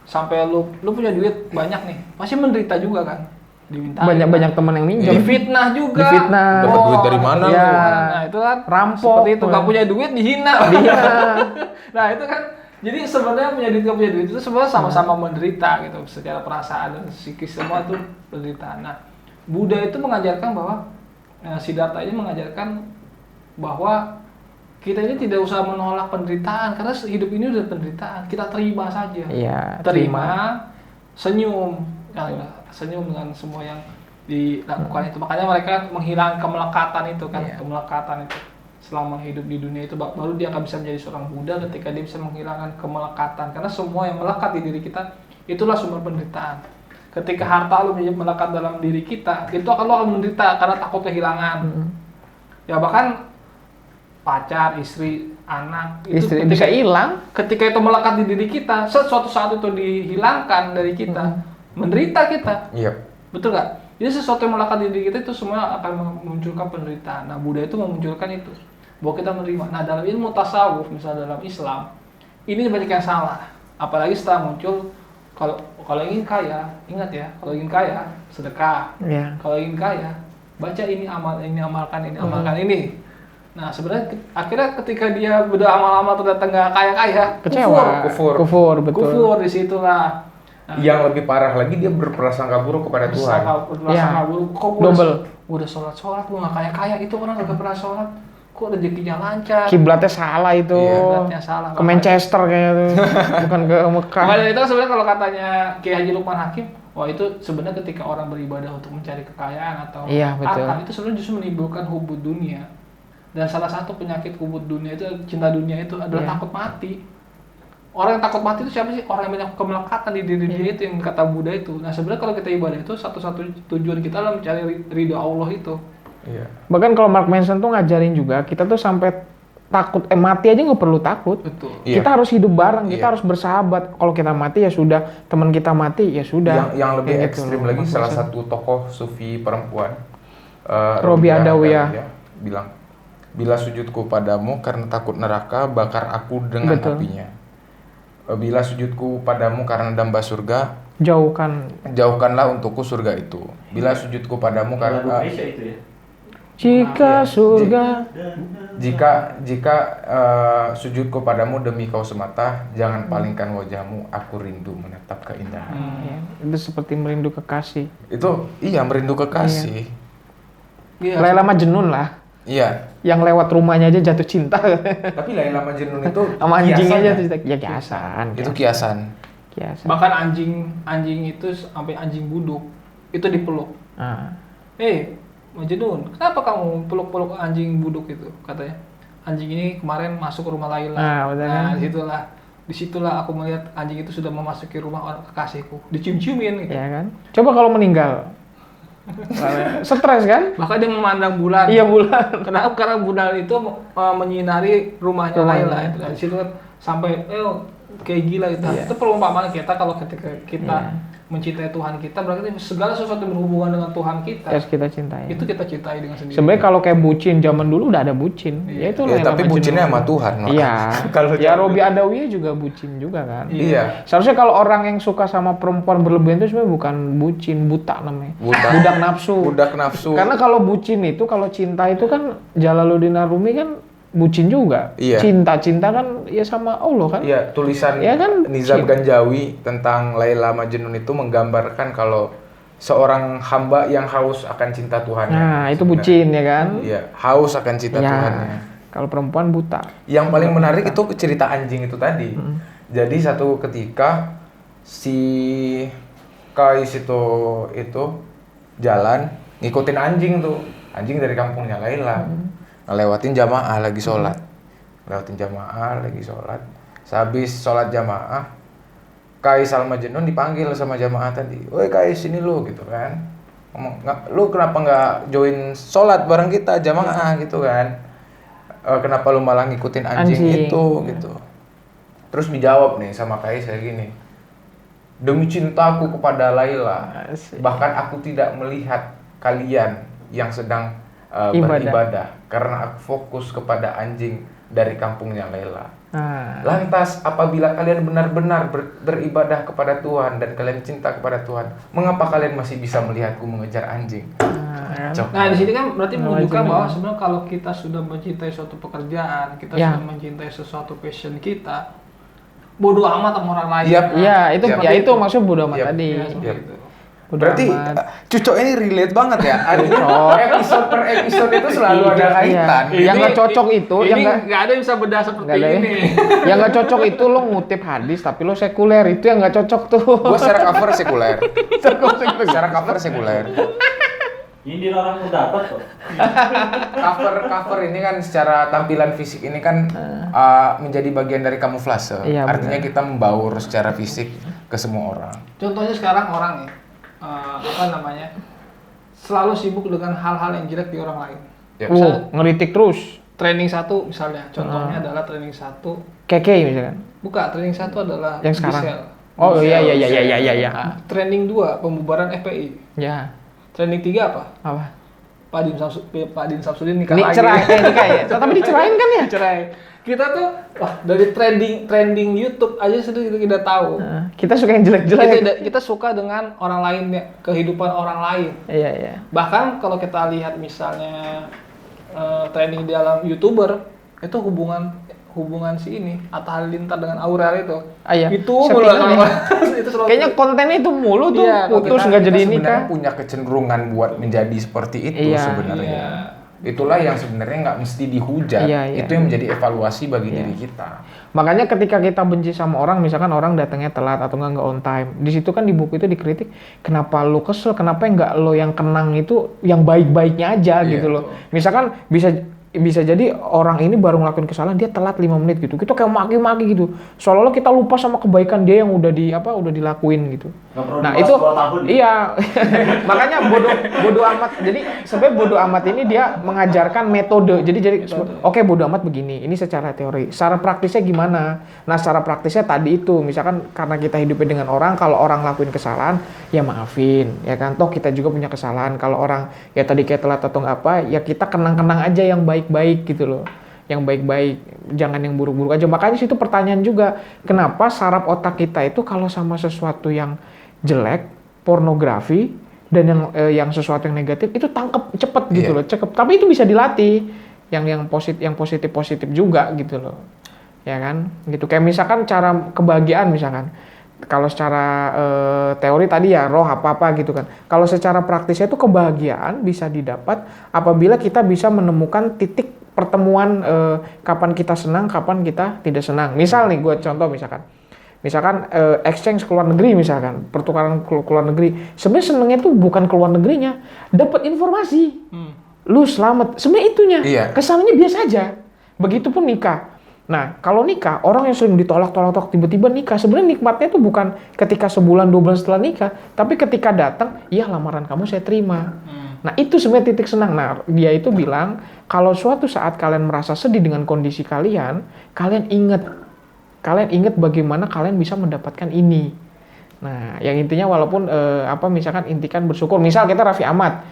Sampai lu punya duit banyak nih, masih menderita juga kan? Diminta banyak teman yang minjem, difitnah juga, dapat duit dari mana ya. Nah itu kan rampok, seperti itu, nggak punya duit dihina. Nah itu kan, jadi sebenarnya punya duit nggak punya duit itu sebenarnya sama-sama menderita gitu, secara perasaan dan psikis semua itu penderitaan. Nah Buddha itu mengajarkan bahwa Siddhartha ini mengajarkan bahwa kita ini tidak usah menolak penderitaan karena hidup ini udah penderitaan, kita terima saja. Iya, terima, senyum. Senyum dengan semua yang dilakukan itu. Makanya mereka menghilangkan kemelekatan itu kan, kemelekatan itu. Selama hidup di dunia itu baru dia akan bisa menjadi seorang Buddha ketika dia bisa menghilangkan kemelekatan. Karena semua yang melekat di diri kita itulah sumber penderitaan. Ketika harta lu melekat dalam diri kita, itu lo akan menderita karena takut kehilangan. Ya bahkan pacar, istri, anak itu istri bisa hilang. Ketika itu melekat di diri kita, suatu saat itu dihilangkan dari kita. menderita kita. Iya. Betul nggak? Jadi sesuatu yang melekat di diri kita itu semua akan memunculkan penderitaan. Nah, Buddha itu memunculkan itu, bahwa kita menerima. Nah, dalam ilmu tasawuf, misalnya dalam Islam, ini banyak yang salah. Apalagi setelah muncul, kalau ingin kaya, ingat ya, kalau ingin kaya, sedekah. Iya. Kalau ingin kaya, baca ini, amalkan ini. Nah, sebenarnya akhirnya ketika dia beramal-amal ternyata nggak kaya-kaya, Kecewa. Kufur, betul. kufur disitulah. Nah, Yang lebih parah lagi dia berprasangka buruk kepada Tuhan. Berprasangka Iya. buruk. Kok Double. udah sholat, gua nggak kaya-kaya, itu orang nggak pernah sholat, kok rezekinya lancar. Kiblatnya salah itu. Iya. Kiblatnya salah. Ke Manchester kayaknya tuh. Bukan ke Mekah. Makanya itu sebenarnya kalau katanya Kiai Haji Lukman Hakim, wah itu sebenarnya ketika orang beribadah untuk mencari kekayaan atau Iya, betul. harta, itu sebenarnya justru menimbulkan hubud dunia. Dan salah satu penyakit hubud dunia itu, cinta dunia itu adalah Iya. takut mati. Orang yang takut mati itu siapa sih? Orang yang banyak kemelekatan di diri dia itu, yang kata Buddha itu. Nah, sebenarnya kalau kita ibadah itu satu-satu tujuan kita adalah mencari ridho Allah itu. Iya. Bahkan kalau Mark Manson tuh ngajarin juga, kita tuh sampai takut, mati aja nggak perlu takut. Betul. Iya. Kita harus hidup bareng, kita Iya. harus bersahabat. Kalau kita mati ya sudah, teman kita mati ya sudah. Yang lebih Kayak gitu ekstrim loh, lagi, Mark salah Manson. satu tokoh sufi perempuan, Robi Adawiyah, bilang, bila sujudku padamu karena takut neraka, bakar aku dengan Betul. apinya. Bila sujudku padamu karena damba surga, jauhkan. jauhkanlah untukku surga itu. Bila sujudku padamu Lagu karena Indonesia itu ya. Jika surga. jika sujudku padamu demi kau semata, jangan palingkan wajahmu, aku rindu menatap keindahan. Ya, itu seperti merindu kekasih. Itu iya, merindu kekasih. Iya. Laila Majnun lah. Iya. Yang lewat rumahnya aja jatuh cinta. Tapi Laila Majnun itu Sama anjing kiasan aja ya? tuh ya kiasan. Itu kiasan. Kiasan. Bahkan anjing itu sampai anjing buduk itu dipeluk. Ah. Majnun, kenapa kamu peluk-peluk anjing buduk itu? Katanya, anjing ini kemarin masuk ke rumah Laila. Ah, betul kan? Disitulah aku melihat anjing itu sudah memasuki rumah orang kekasihku. Dicium-ciumin gitu. Ya kan? Coba kalau meninggal. Stres kan? Bahkan dia memandang bulan. Iya bulan. Kenapa? Karena bulan itu menyinari rumahnya Rumahnya. Laila. Itu di situ kan sampai kayak gila itu. Iya. Itu perumpamaan kita kalau ketika kita Iya. mencintai Tuhan kita, berarti segala sesuatu yang berhubungan dengan Tuhan kita, Harus kita cintai. itu kita cintai dengan sendiri. Sebenarnya kalau kayak bucin zaman dulu udah ada bucin. Iya. Ya itu Ya, Laila tapi Majnun. bucinnya sama Tuhan. Mak. Iya. Kalau Ya zaman Robi dulu. Adawiyah juga bucin juga kan. Iya. Seharusnya kalau orang yang suka sama perempuan berlebihan itu sebenarnya bukan bucin, buta namanya. Buta. Budak nafsu. Budak nafsu. Karena kalau bucin itu, kalau cinta itu kan Jalaluddin Arumi kan bucin juga. Iya. Cinta kan ya sama Allah kan. Iya, tulisan Ya kan? Nizam Ganjawi tentang Laila Majnun itu menggambarkan kalau seorang hamba yang haus akan cinta Tuhannya. Nah, itu bucin ya kan. Iya, haus akan cinta Ya. Tuhannya. Kalau perempuan buta. Yang paling menarik itu cerita anjing itu tadi. Jadi satu ketika si Kais itu jalan ngikutin anjing tuh. Anjing dari kampungnya Laila. Ngelewatin jamaah lagi sholat. Sehabis sholat jamaah, Kais Al-Majnun dipanggil sama jamaah tadi. Woi Kais, sini lu gitu kan. Ngomong, lu kenapa nggak join sholat bareng kita jamaah gitu kan. Kenapa lu malah ngikutin anjing itu gitu. Terus dijawab nih sama Kais kayak gini. Demi cintaku kepada Laila, Asik. bahkan aku tidak melihat kalian yang sedang beribadah karena aku fokus kepada anjing dari kampungnya Laila. Nah, Lantas apabila kalian benar-benar beribadah kepada Tuhan dan kalian cinta kepada Tuhan, mengapa kalian masih bisa melihatku mengejar anjing? Cok. Nah, di sini kan berarti Nah, menunjukkan wajib. bahwa sebenarnya kalau kita sudah mencintai suatu pekerjaan, kita Ya. sudah mencintai sesuatu passion kita, bodoh amat sama orang lain. Yap. iya itu Yap. ya itu maksudnya bodo amat Yap. tadi. Ya, seperti Yap. itu. Bodo Berarti amat. Cucok ini relate banget ya. Artinya Cocok. episode per episode itu selalu ada Iya. kaitan. Yang nggak cocok itu, ini yang nggak- nggak ada yang bisa bedah seperti Nggak ada ya. ini. Yang nggak cocok itu lo ngutip hadis tapi lo sekuler, itu yang nggak cocok tuh. Gue secara cover sekuler. Secara cover sekuler. Ini orang udah dapat kok. Cover ini kan secara tampilan fisik ini kan menjadi bagian dari kamuflase. Iya, Artinya benar. kita membaur secara fisik ke semua orang. Contohnya sekarang orang nih, selalu sibuk dengan hal-hal yang jelek di orang lain. Ya. Ngeritik terus. Training satu misalnya, contohnya adalah training satu, Keke misalkan. buka training satu adalah Yang sekarang. Gisel. Oh iya. Trending 2 pembubaran FPI. Ya. Trending 3 apa? Apa? Pak Din Samsudin nikah Ini lagi. nikah ya. Tapi dicerain kan ya? Cerai. Kita tuh wah dari trending YouTube aja sudah kita tahu. Kita suka yang jelek-jelek. Kita suka dengan orang lain ya, kehidupan orang lain. Iya. Bahkan kalau kita lihat misalnya trending di dalam YouTuber itu hubungan si ini Atta Halilintar dengan Aurel itu. Iya. Itu Settingan mulu. ya. Itu selalu Kayaknya kontennya itu mulu tuh, Iya, putus Kita- nggak kita jadi sebenarnya nikah. punya kecenderungan buat menjadi seperti itu Iya. sebenarnya. Iya. Itulah yang sebenarnya nggak mesti dihujat. Iya. Itu yang menjadi evaluasi bagi Iya. diri kita. Makanya ketika kita benci sama orang, misalkan orang datangnya telat atau nggak on time, di situ kan di buku itu dikritik, kenapa lo kesel, kenapa nggak lo yang kenang itu yang baik-baiknya aja Iya, gitu loh. Misalkan bisa jadi orang ini baru ngelakuin kesalahan, dia telat 5 menit gitu. Kita kayak maki-maki gitu. Seolah-olah kita lupa sama kebaikan dia yang udah dilakuin gitu. Nggak perlu Nah, dibalas itu 2 tahun. iya. Makanya bodoh amat. Jadi sebenarnya bodoh amat ini dia mengajarkan metode. Jadi oke, bodoh amat begini. Ini secara teori. Secara praktisnya gimana? Nah, secara praktisnya tadi itu, misalkan karena kita hidupnya dengan orang, kalau orang ngelakuin kesalahan, ya maafin, ya kan? Toh kita juga punya kesalahan. Kalau orang ya tadi kayak telat atau nggak apa, ya kita kenang-kenang aja yang baik-baik gitu loh. Yang baik-baik, jangan yang buruk-buruk aja. Makanya situ pertanyaan juga, kenapa saraf otak kita itu kalau sama sesuatu yang jelek, pornografi, dan yang sesuatu yang negatif itu tangkep cepet gitu Iya. loh, cekep. Tapi itu bisa dilatih, yang positif juga gitu loh, ya kan? Gitu. Kayak misalkan cara kebahagiaan misalkan, kalau secara teori tadi ya roh apa gitu kan. Kalau secara praktisnya itu kebahagiaan bisa didapat apabila kita bisa menemukan titik pertemuan kapan kita senang, kapan kita tidak senang. Misal nih, gue contoh misalkan exchange ke luar negeri misalkan, pertukaran ke luar negeri. Sebenarnya senengnya tuh bukan ke luar negerinya, dapat informasi. Lu selamat. Sebenarnya itunya. Iya. Kesannya biasa aja. Begitupun nikah. Nah, kalau nikah, orang yang sering ditolak-tolak tiba-tiba nikah, sebenarnya nikmatnya tuh bukan ketika sebulan 2 bulan setelah nikah, tapi ketika datang, iya lamaran kamu saya terima. Nah, itu sebenarnya titik senang. Nah, dia itu bilang, kalau suatu saat kalian merasa sedih dengan kondisi kalian ingat bagaimana kalian bisa mendapatkan ini. Nah, yang intinya walaupun misalkan intikan bersyukur. Misal kita Raffi Ahmad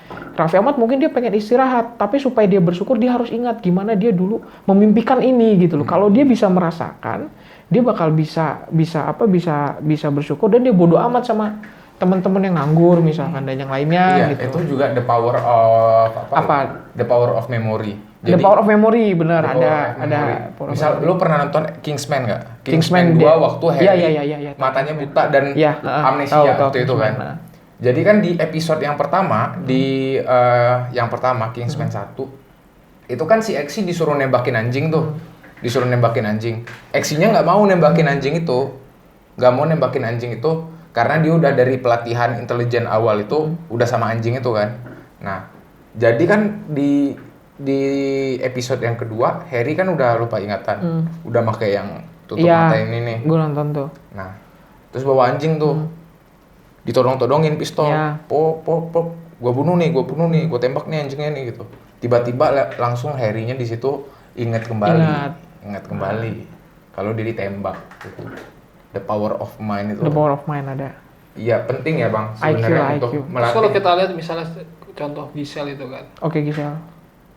mungkin dia pengen istirahat, tapi supaya dia bersyukur dia harus ingat gimana dia dulu memimpikan ini gitu loh. Kalau dia bisa merasakan, dia bakal bisa bersyukur, dan dia bodo amat sama teman-teman yang nganggur misalkan dan yang lainnya Iya, gitu. itu juga the power of Apa? The power of memory. The power of memory, benar, The power ada of memory. power of Misal memory. lu pernah nonton Kingsman nggak? Kingsman 2 dia- waktu Harry Iya, matanya buta dan Iya, amnesia tahu, waktu itu Kingsman, kan. nah. Jadi kan di episode yang pertama yang pertama Kingsman 1 itu kan si Exi disuruh nembakin anjing tuh. Disuruh nembakin anjing. Exinya nggak mau nembakin anjing itu. Nggak mau nembakin anjing itu karena dia udah dari pelatihan intelijen awal itu udah sama anjing itu kan. Nah, jadi kan di episode yang kedua Harry kan udah lupa ingatan. Udah pakai yang tutup mata ini nih. Gue nonton tuh. Nah, terus bawa anjing tuh. Ditodong-todongin pistol. Iya. Pop. Gua bunuh nih, gua tembak nih anjingnya nih gitu. Tiba-tiba langsung Harry-nya di situ ingat kembali. Ingat kembali. Kalau dia ditembak gitu. The power of mind itu. The power of mind ada. Iya, penting ya, Bang, sebenarnya untuk IQ. Terus melatih. kalau kita lihat misalnya contoh Giselle itu kan, Oke, Gisel.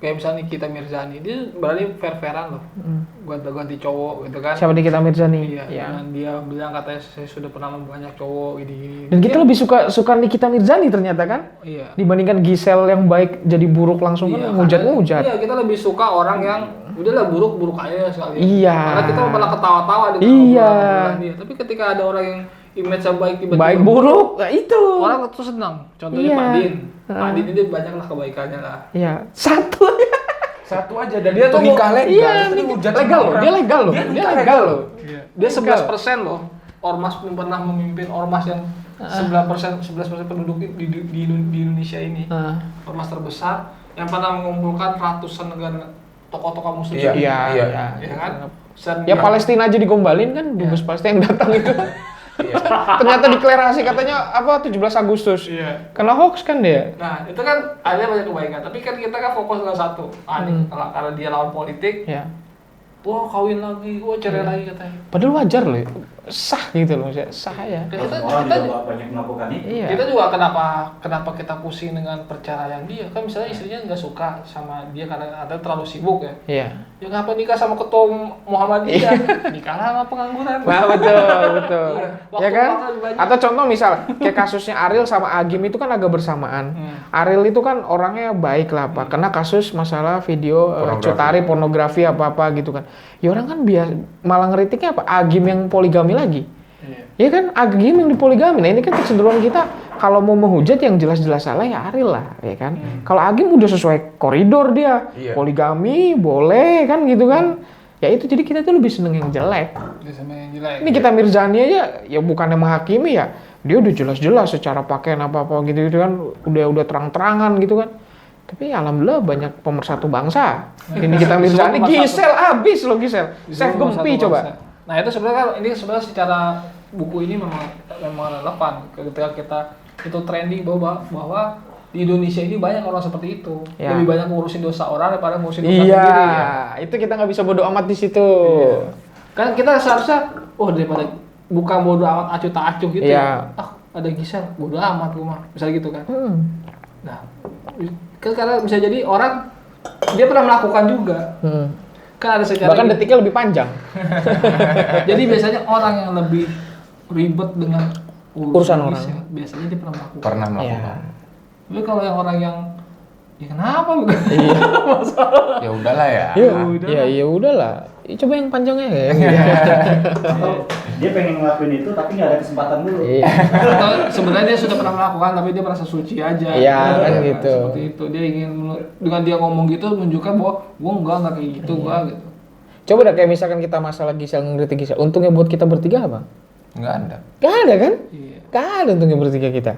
kayak misalnya Nikita Mirzani, dia berarti fair-fairan loh, ganti cowok gitu kan. Siapa Nikita Mirzani? Iya, dengan dia bilang katanya saya sudah pernah banyak cowok gini. Dan kita lebih suka Nikita Mirzani ternyata kan? Iya. Dibandingkan Gisel yang baik jadi buruk langsung kan ngujat-ngujat. Iya, kita lebih suka orang yang udahlah buruk aja sekali. Iya. Karena kita malah ketawa-tawa dengan Iya. obrolan dia. Tapi ketika ada orang yang image-nya baik tiba-tiba Baik buruk, nah itu. orang tuh senang. Contohnya Iya. Pak Din. Pak Din ini banyak lah kebaikannya lah. Iya, satu aja. Satu aja dan Dia dia tuh tuh nikah legal. Iya, Itu hujat sama legal loh. orang. Dia legal loh. Dia legal loh. Dia 11% loh. Ormas pernah memimpin ormas yang 11% penduduk di Indonesia ini. Ormas terbesar yang pernah mengumpulkan ratusan negara tokoh-tokoh muslim. Iya. Ya kan? Ya Palestina aja digombalin kan, dubes Palestina yang datang itu. Iya. Ternyata deklarasi katanya 17 Agustus. Iya. Kena hoax kan dia. Nah, itu kan ada banyak kebaikan, tapi kan kita kan fokus dengan satu. Nih, karena dia lawan politik, Ya. wah kawin lagi, wah cerai lagi katanya. Padahal wajar loh. sah gitu loh, maksudnya sah ya. Orang juga banyak melakukan itu. Iya. Kita juga kenapa kita pusing dengan perceraian dia? Kan misalnya istrinya nggak suka sama dia karena ada terlalu sibuk ya. Iya. Ya ngapa nikah sama ketua Muhammadiyah? Nikahlah sama pengangguran. Nah, betul. Iya. Ya kan? Waktu lebih banyak. Atau contoh misal kayak kasusnya Ariel sama Agim itu kan agak bersamaan. Ariel itu kan orangnya baik lah Pak, kena kasus masalah video cutari pornografi apa-apa gitu kan. Ya orang kan malah ngeritiknya apa? Agim yang poligami lagi. Iya. Ya kan Agim yang dipoligami. Nah ini kan kecenderungan kita kalau mau menghujat yang jelas-jelas salah ya Ariel lah, ya kan. Kalau Agim udah sesuai koridor dia, Iya. poligami boleh kan gitu kan. Ya itu jadi kita tuh lebih seneng yang jelek. Dia sama yang jelek. Ini kita Mirzani aja ya bukannya menghakimi ya. Dia udah jelas-jelas secara pakaian apa-apa gitu kan udah terang-terangan gitu kan. Tapi alhamdulillah banyak pemersatu bangsa. Ini kita Mirzani, Gisel abis loh Gisel. Chef Gempi coba. Nah itu sebenarnya kan ini sebenarnya secara buku ini memang relevan ketika kita itu trending bahwa di Indonesia ini banyak orang seperti itu. Ya. Lebih banyak ngurusin dosa orang daripada ngurusin dosa Iya, sendiri. Ya. itu kita nggak bisa bodo amat di situ. Iya. Kan kita seharusnya daripada bukan bodo amat acuh tak acuh gitu Iya. ya. Ada Gisel, bodo amat gue mah. Misalnya gitu kan. Nah, kan karena bisa jadi orang dia pernah melakukan juga. Kan ada secara Bahkan detiknya lebih panjang. Jadi biasanya orang yang lebih ribet dengan Urusan orang. Gisel, biasanya dia pernah melakukan. Pernah Iya. melakukan. Tapi kalau yang orang yang ya kenapa? Iya. Ya udahlah ya. Ya udahlah. Coba yang panjangnya ya. Atau dia pengen ngelakuin itu tapi nggak ada kesempatan dulu. Iya. Atau sebenarnya dia sudah pernah melakukan tapi dia merasa suci aja. Iya, kan gitu. Seperti itu. Dia ingin dengan dia ngomong gitu menunjukkan bahwa gua enggak kayak gitu gua gitu. Coba dah kayak misalkan kita masalah Gisel ngeritik Gisel. Untungnya buat kita bertiga apa? Nggak ada. Gak ada kan? Iya. Gak ada untungnya bertiga kita.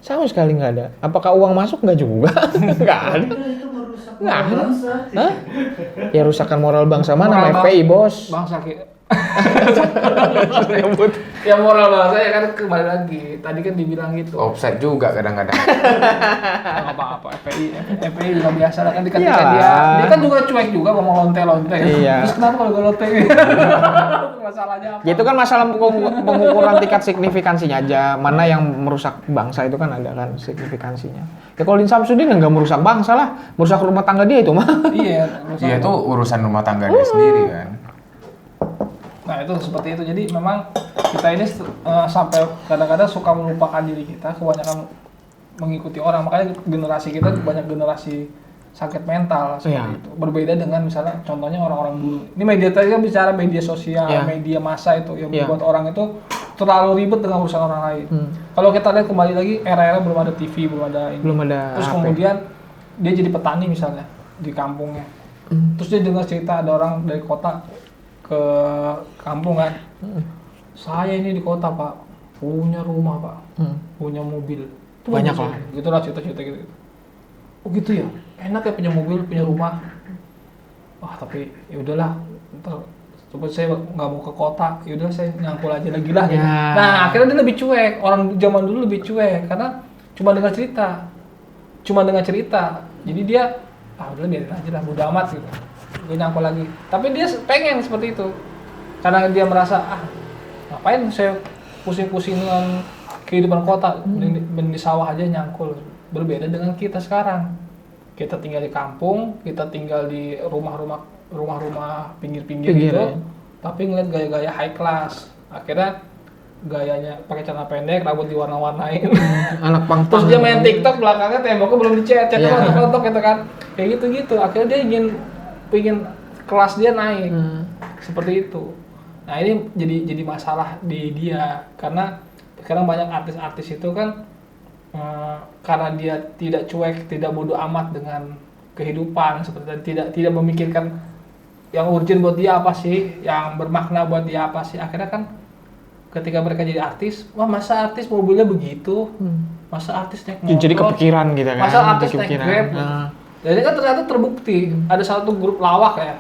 Sama sekali nggak ada. Apakah uang masuk nggak juga? Nggak ada. Itu merusak Nggak ada. bangsa. Hah? Ya rusakan moral bangsa mana? Moral FPI bos. Bangsa kayak ya moral bangsa ya kan kembali lagi. Tadi kan dibilang gitu. Offset juga kadang-kadang. Nggak apa-apa, FPI juga biasa lah kan ketika Iyalah. dia kan juga cuek juga ngomong lonte-lonte. Iya. Terus kenapa kalau gue lonte? Masalahnya apa? Ya itu kan masalah pengukuran tingkat signifikansinya aja. Mana yang merusak bangsa itu kan ada kan signifikansinya. Ya kalau Din Samsudin nggak merusak bangsa lah, merusak rumah tangga dia itu mah. Iya, Dia itu urusan rumah tangga dia sendiri kan. Nah itu seperti itu. Jadi memang kita ini sampai kadang-kadang suka melupakan diri kita, kebanyakan mengikuti orang. Makanya generasi kita banyak generasi sakit mental seperti Iya. itu. Berbeda dengan misalnya contohnya orang-orang dulu. Ini media tadi kan bicara media sosial, Iya. media massa itu yang Iya. membuat orang itu terlalu ribet dengan urusan orang lain. Kalau kita lihat kembali lagi era-era belum ada TV, belum ada ini. Belum ada Terus HP. kemudian dia jadi petani misalnya di kampungnya. Terus dia dengar cerita ada orang dari kota ke kampung kan. Saya ini di kota Pak, punya rumah Pak, punya mobil. Itu Banyak bagus, lah. Gitu lah cerita-cerita gitu. Oh gitu ya, enak ya punya mobil, punya rumah. Wah tapi ya udahlah, ntar coba saya nggak mau ke kota, ya udah saya nyangkul aja lagi lah. Gitu. Ya. Nah akhirnya dia lebih cuek, orang zaman dulu lebih cuek karena cuma dengar cerita, jadi dia udah biarin aja lah, bodo amat gitu. Gue nyangkul lagi. Tapi dia pengen seperti itu. Karena dia merasa, ngapain saya pusing-pusing dengan kehidupan kota, mending di sawah aja nyangkul. Berbeda dengan kita sekarang. Kita tinggal di kampung, kita tinggal di rumah-rumah pinggir-pinggir Pinggir, gitu. ya. Tapi ngeliat gaya-gaya high class. Akhirnya gayanya pakai celana pendek, rambut diwarna-warnain. Anak pang. Terus dia main TikTok, belakangnya temboknya belum dicat, Iya. rontok-rontok gitu kan. Kayak gitu-gitu. Akhirnya dia ingin kelas dia naik. Seperti itu. Nah, ini jadi masalah di dia karena sekarang banyak artis-artis itu kan karena dia tidak cuek, tidak bodo amat dengan kehidupan seperti tidak memikirkan yang urgent buat dia apa sih, yang bermakna buat dia apa sih. Akhirnya kan ketika mereka jadi artis, wah masa artis mobilnya begitu, masa artis naik motor, Jadi kepikiran gitu kan. masa artis naik Kepikiran. Grab. Nah. Jadi kan ternyata terbukti ada satu grup lawak ya,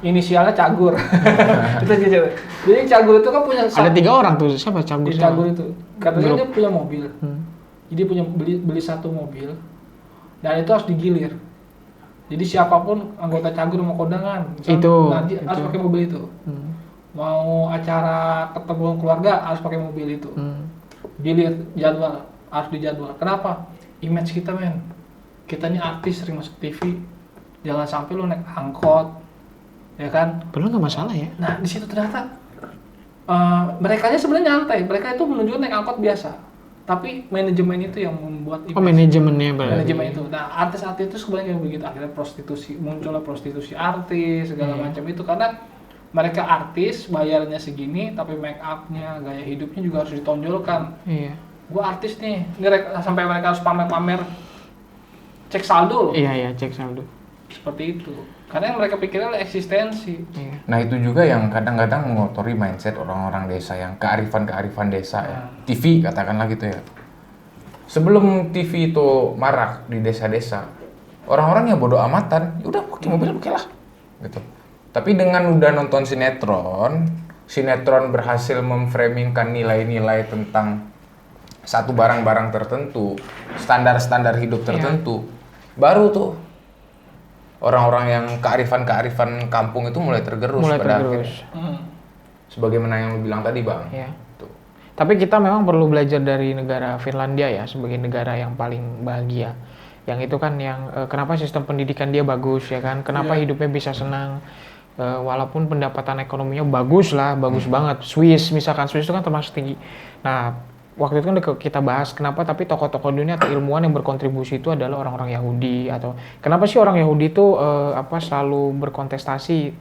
inisialnya Cagur. Itu gitu. Jadi Cagur itu kan punya Ada 3 orang tuh, siapa Cagur? di Cagur itu. Katanya Grup. dia punya mobil. Jadi punya beli satu mobil dan itu harus digilir. Jadi siapapun anggota Cagur mau kondangan, Itu, nah, dia harus itu. pakai mobil itu. mau acara ketemu keluarga harus pakai mobil itu. Dilihat jadwal, harus dijadwal. Kenapa? Image kita men, kita ini artis sering masuk TV, jangan sampai lu naik angkot, ya kan? Padahal nggak masalah ya. Nah di situ ternyata mereka sebenarnya nyantai, mereka itu menunjukkan naik angkot biasa, tapi manajemen itu yang membuat Oh manajemennya berarti. manajemen itu. Nah artis-artis itu sebenarnya yang begitu, akhirnya prostitusi, muncullah prostitusi artis segala macam itu karena mereka artis bayarnya segini, tapi make upnya, gaya hidupnya juga harus ditonjolkan. Iya. Gua artis nih, sampai mereka harus pamer-pamer cek saldo loh. Iya cek saldo. Seperti itu. Karena yang mereka pikirnya adalah eksistensi. Iya. Nah itu juga yang kadang-kadang mengotori mindset orang-orang desa yang kearifan desa ya. TV katakanlah gitu ya. Sebelum TV itu marak di desa-desa, orang-orang yang bodoh amatan, ya udah pakai mobil oke lah, gitu. Tapi dengan udah nonton sinetron berhasil memframingkan nilai-nilai tentang satu barang-barang tertentu, standar-standar hidup tertentu, baru tuh orang-orang yang kearifan kampung itu mulai tergerus pada akhirnya. Sebagaimana yang lu bilang tadi bang. Iya. Tuh. Tapi kita memang perlu belajar dari negara Finlandia ya sebagai negara yang paling bahagia. Yang itu kan yang kenapa sistem pendidikan dia bagus ya kan? Kenapa hidupnya bisa senang? Walaupun pendapatan ekonominya bagus banget. Swiss misalkan, Swiss itu kan termasuk tinggi. Nah waktu itu kan kita bahas kenapa tapi tokoh-tokoh dunia atau ilmuwan yang berkontribusi itu adalah orang-orang Yahudi atau kenapa sih orang Yahudi itu selalu berkontestasi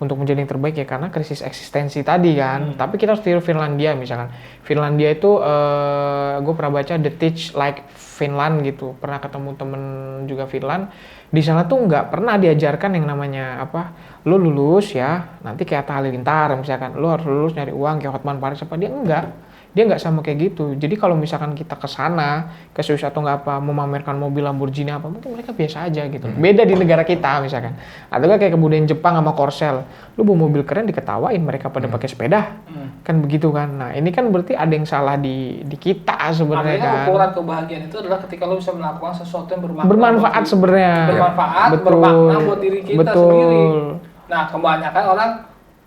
untuk menjadi yang terbaik ya karena krisis eksistensi tadi kan. Tapi kita harus tiru Finlandia misalkan. Finlandia itu gue pernah baca The Teach Like Finland gitu. Pernah ketemu temen juga Finland. Di sana tuh nggak pernah diajarkan yang namanya lu lulus ya nanti kayak Atta Halilintar misalkan lu harus lulus nyari uang kayak Hotman Paris dia nggak sama kayak gitu. Jadi kalau misalkan kita ke sana ke Swiss atau nggak memamerkan mobil Lamborghini mungkin mereka biasa aja gitu. Beda di negara kita misalkan. Atau kayak kemudian Jepang sama Korsel, lu bawa mobil keren diketawain mereka pada pakai sepeda, kan begitu kan. Nah ini kan berarti ada yang salah di kita sebenarnya kan. Ukuran kebahagiaan itu adalah ketika lu bisa melakukan sesuatu yang bermanfaat sebenarnya. Bermanfaat, Betul. bermakna buat diri kita sendiri. Betul. Nah kebanyakan orang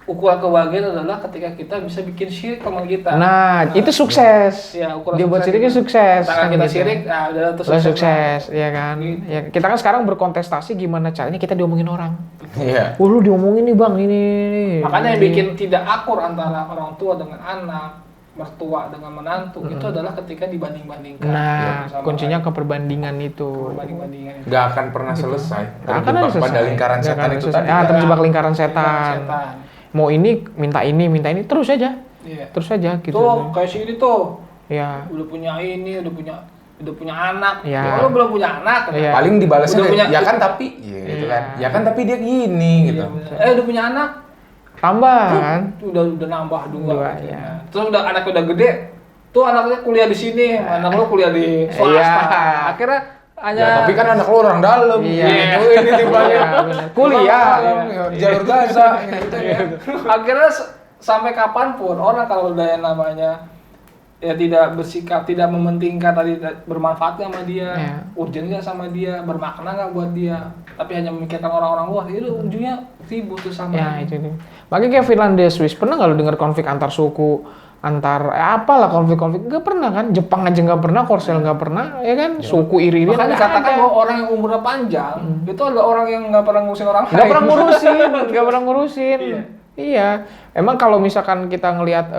ukuran kebahagiaan adalah ketika kita bisa bikin syirik teman kita. Nah, itu sukses. Ya, ukuran dia buat sukses syiriknya itu. sukses. Nah, kita gitu. syirik, nah udah itu Udah sukses. sukses, ya kan. Gitu. Ya, kita kan sekarang berkontestasi gimana caranya kita diomongin orang. Iya. Lu diomongin nih bang, ini. Makanya yang bikin tidak akur antara orang tua dengan anak, mertua dengan menantu, itu adalah ketika dibanding-bandingkan. Nah, Sama kuncinya lain. ke perbandingan itu. Perbanding-bandingan itu. Gak akan pernah selesai. Nggak akan ada Terjebak pada selesai. lingkaran Nggak setan akan itu selesai. tadi. Ah, terjebak lingkaran Setan. setan. Mau ini, minta ini, terus aja. Iya. Terus aja gitu. Tuh, kayak si ini tuh, Ya. udah punya ini, udah punya anak. Iya. Ya, lu belum punya anak. Iya. Paling dibalasnya Udah kayak, punya- ya kan tapi, gitu Iya. kan. Ya kan tapi dia gini gitu. Udah punya anak. Tambah kan. Udah nambah dua. Dua, gitu. iya. Terus anaknya udah gede. Tuh anaknya kuliah di sini, anak lu kuliah di swasta. Iya. Akhirnya hanya Ya tapi kan anak lo orang dalam. Iya. Gitu, ini timbangnya. Iya, bener. Kuliah. Ya, jalur Gaza. Gitu ya. akhirnya sampai kapanpun orang kalau udah yang namanya ya tidak bersikap, tidak mementingkan tadi bermanfaat nggak sama dia, Iya. urgent nggak sama dia, bermakna nggak buat dia, tapi hanya memikirkan orang-orang luar, itu ujungnya ribut tuh sama. Ya itu dia. Makanya kayak Finlandia, Swiss, pernah nggak lu dengar konflik antar suku, apalah konflik-konflik? Nggak pernah kan? Jepang aja nggak pernah, Korsel nggak pernah, ya kan? Suku iri-irian Makanya nggak dikatakan ada. bahwa orang yang umurnya panjang itu adalah orang yang nggak pernah ngurusin orang lain. Nggak pernah ngurusin. Iya. Emang kalau misalkan kita ngelihat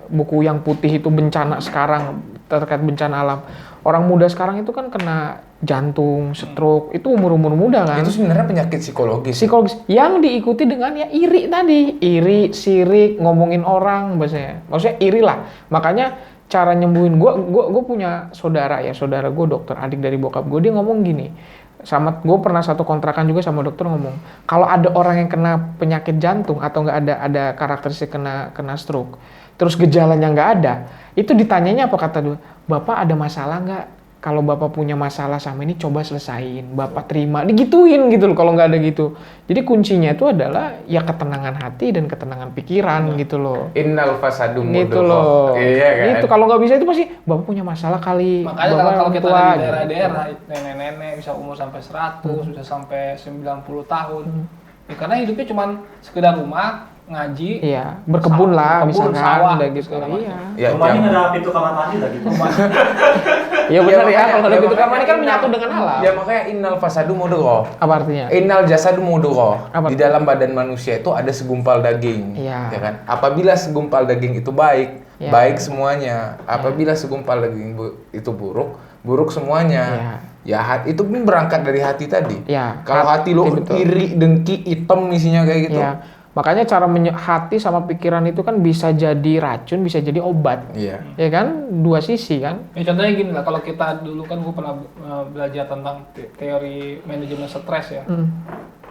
buku yang putih itu bencana sekarang terkait bencana alam, orang muda sekarang itu kan kena jantung, stroke, itu umur-umur muda kan? Itu sebenarnya penyakit psikologis. Psikologis yang diikuti dengan ya iri tadi, iri, sirik, ngomongin orang maksudnya iri lah. Makanya cara nyembuhin gue punya saudara gue dokter, adik dari bokap gue, dia ngomong gini, sama gue pernah satu kontrakan juga sama dokter ngomong, kalau ada orang yang kena penyakit jantung atau nggak ada karakteristik kena stroke, terus gejalanya nggak ada, itu ditanyanya apa kata dia, bapak ada masalah nggak? Kalau bapak punya masalah sama ini coba selesain, bapak terima, digituin gitu loh kalau nggak ada gitu. Jadi kuncinya itu adalah ya ketenangan hati dan ketenangan pikiran gitu loh. Innal fasadu Gitu mudghah. loh. Iya kan. Itu kalau nggak bisa itu pasti bapak punya masalah kali. Makanya bapak kalau orang kita tua, ada di gitu. daerah-daerah, nenek-nenek bisa umur sampai 100, sudah sampai 90 tahun. Ya, karena hidupnya cuma sekedar rumah, ngaji. Iya, berkebun lah Berkebun, misalkan sawah, udah gitu. segala macam. Iya. Ya, Rumahnya jam- ada pintu kamar mandi lah gitu. Iya benar ya, makanya- kalau ada ya pintu kamar makanya ini kan innal- menyatu dengan alam. Ya makanya innal fasadu mudghah. Apa artinya? Innal jasadu mudghah. Apa? Di dalam badan manusia itu ada segumpal daging, Iya. ya kan? Apabila segumpal daging itu baik, Iya. baik semuanya. Apabila segumpal daging itu buruk, buruk semuanya. Iya. Ya hati itu pun berangkat dari hati tadi. Iya, Kalau hati lo betul. iri, dengki, hitam isinya kayak gitu. Iya. Makanya cara hati sama pikiran itu kan bisa jadi racun, bisa jadi obat. Iya. Ya kan? Dua sisi kan? Ya contohnya gini lah, kalau kita dulu kan gue pernah belajar tentang teori manajemen stres ya.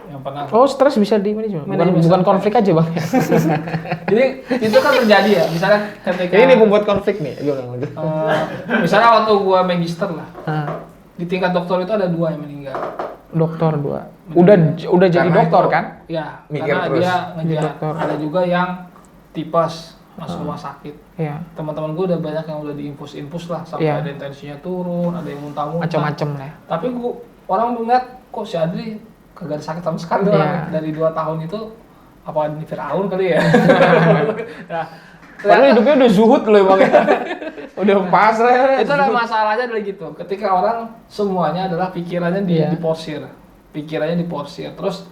Yang pernah. Oh, stres bisa di manajemen. Manajemen Bukan stres. konflik aja, Bang. Jadi itu kan terjadi ya, misalnya ketika Ini membuat konflik nih. Gimana? misalnya waktu gue magister lah, Nah, di tingkat doktor itu ada 2 yang meninggal. dokter 2. Udah jadi Karena dokter itu- kan? Ya, Mikir karena terus. dia Jadi ngejar. dokter. Ada juga yang tipes masuk rumah sakit. Iya. Teman-teman gue udah banyak yang udah diinfus lah sampai Iya. ada yang tensinya turun, ada yang muntah-muntah. Macam-macam lah. Tapi orang melihat kok si Adri kagak ada sakit sama sekali Iya. dari 2 tahun itu apa ini Firaun kali ya? Nah, Padahal hidupnya udah zuhud loh emang ya. Udah pasrah. itu adalah masalahnya adalah gitu. Ketika orang semuanya adalah pikirannya Iya. diporsir, pikirannya diporsir. Terus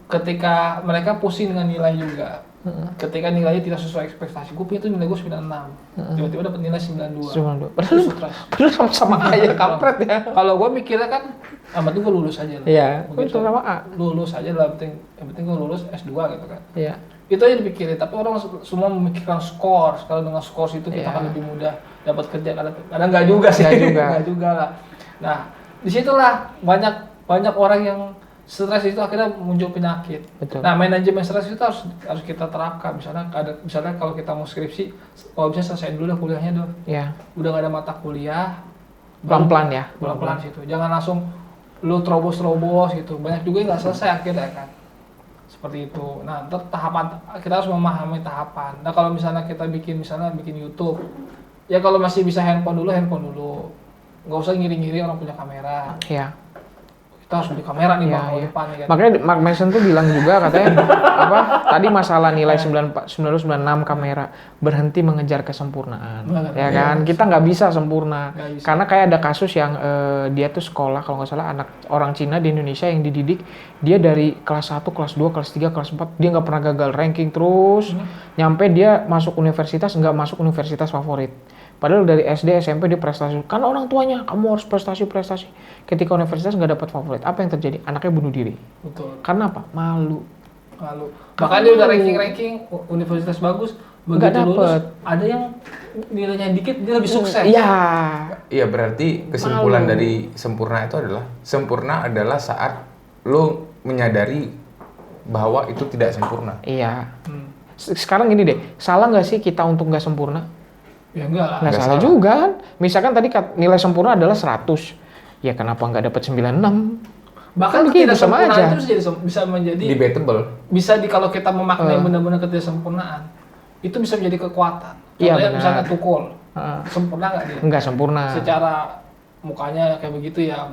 ketika mereka pusing dengan nilai juga, ketika nilainya tidak sesuai ekspektasi, gue punya tuh nilai gue 96, tiba-tiba dapat nilai 92. Cuma dua. Itu stres. Padahal sama-sama aja kampret ya. Kalau gue mikirnya kan, yang penting gue lulus aja lah. Iya, Begitu. itu sama A. Lulus aja lah, yang penting gue lulus S2 gitu kan. Iya. Itu aja dipikirin, tapi orang semua memikirkan skor. Kalau dengan skor itu kita Iya. akan lebih mudah dapat kerja. Kadang nggak juga sih, Nggak juga. Nggak juga lah. Nah, disitulah banyak orang yang stres itu akhirnya muncul penyakit. Betul. Nah, manajemen stres itu harus kita terapkan. Misalnya kalau kita mau skripsi, kalau bisa selesai dulu lah kuliahnya dulu. Iya. Udah nggak ada mata kuliah, Pelan-pelan ya. pelan-pelan situ. Jangan langsung lu terobos gitu. Banyak juga yang nggak selesai akhirnya kan. Seperti itu. Nah, tahapan kita harus memahami tahapan. Nah, kalau misalnya kita bikin YouTube, ya kalau masih bisa handphone dulu. Nggak usah ngiri-ngiri orang punya kamera. Iya. Kita harus beli kamera nih Iya, bang, tahun iya. depan ya kan. Makanya Mark Manson tuh bilang juga katanya apa? Tadi masalah nilai 96 kamera, berhenti mengejar kesempurnaan. Benar. Ya kan? Kita nggak bisa sempurna. Nggak bisa. Karena kayak ada kasus yang dia tuh sekolah kalau nggak salah anak orang Cina di Indonesia yang dididik dia dari kelas 1, kelas 2, kelas 3, kelas 4 dia nggak pernah gagal ranking terus nyampe dia masuk universitas nggak masuk universitas favorit. Padahal dari SD, SMP dia prestasi. Karena orang tuanya, kamu harus prestasi. Ketika universitas nggak dapat favorit, apa yang terjadi? Anaknya bunuh diri. Betul. Karena apa? Malu. Lalu, makanya dia udah ranking universitas bagus, Nggak begitu lulus, dapet. ada yang nilainya dikit dia lebih sukses. Iya. Iya, berarti kesimpulan Malu. dari sempurna adalah saat lo menyadari bahwa itu tidak sempurna. Iya. Hmm. Sekarang gini deh, salah nggak sih kita untuk nggak sempurna? Ya enggak lah. Nggak Nggak salah salah. juga kan. Misalkan tadi nilai sempurna adalah 100. Ya kenapa nggak dapat 96? Bahkan Kan begitu, sama ketidaksempurnaan aja. itu bisa menjadi Debatable. kalau kita memaknai benar-benar ketidaksempurnaan itu bisa menjadi kekuatan. Iya, Contohnya benar. misalnya Tukul, Heeh. sempurna nggak dia? Nggak sempurna. Secara mukanya kayak begitu ya,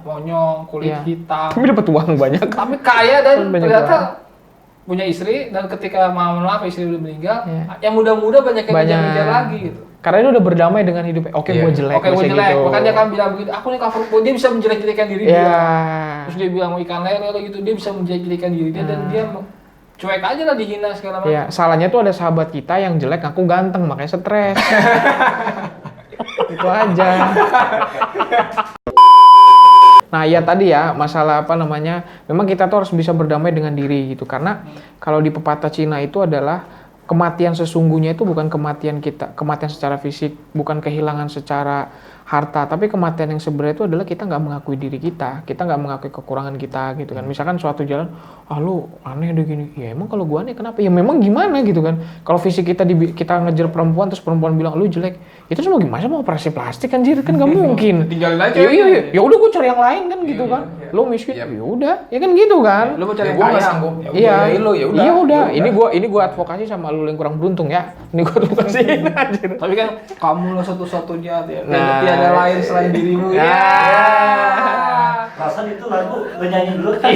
monyong, kulit Iya. hitam, Tapi dapat uang banyak. tapi kaya dan Banyak ternyata banget. punya istri dan ketika maaf istri udah meninggal, Iya. yang muda-muda banyak yang Banyak. ngejar lagi gitu. Karena dia udah berdamai dengan hidupnya. Oke, Iya. gue jelek. Oke, gue biasanya jelek, gitu. bahkan dia akan bilang begitu, aku nih cover, dia bisa menjelek-jelekan diri Ya. dia. Terus dia bilang mau ikan lele gitu, dia bisa menjelek-jelekan diri dia dan dia cuek aja lah dihina segala macam. Iya, salahnya tuh ada sahabat kita yang jelek aku ganteng, makanya stres. Itu aja. Nah, ya tadi ya, masalah apa namanya, memang kita tuh harus bisa berdamai dengan diri gitu. Karena kalau di pepatah Cina itu adalah kematian sesungguhnya itu bukan kematian kita, kematian secara fisik, bukan kehilangan secara harta, tapi kematian yang sebenarnya itu adalah kita nggak mengakui diri kita nggak mengakui kekurangan kita gitu kan. Misalkan suatu jalan, lu aneh deh gini, ya emang kalau gua aneh kenapa? Ya memang gimana gitu kan. Kalau fisik kita kita ngejar perempuan terus perempuan bilang lu jelek, itu semua gimana mau operasi plastik anjir kan nggak mungkin. Tinggalin aja. Iya. Ya udah gua cari yang lain kan gitu kan. Lu miskin, ya udah, ya kan gitu kan. Lu mau cari Ya yang gua kaya. nggak sanggup. Ya Iya, udah, lo ya udah. Iya udah. Ini gua advokasi sama lu yang kurang beruntung ya. Ini gua advokasiin anjir. Tapi kan kamu lah satu-satunya, Nah, tiada lain selain dirimu ya. ya. Perasaan itu lagu lo nyanyi dulu kan.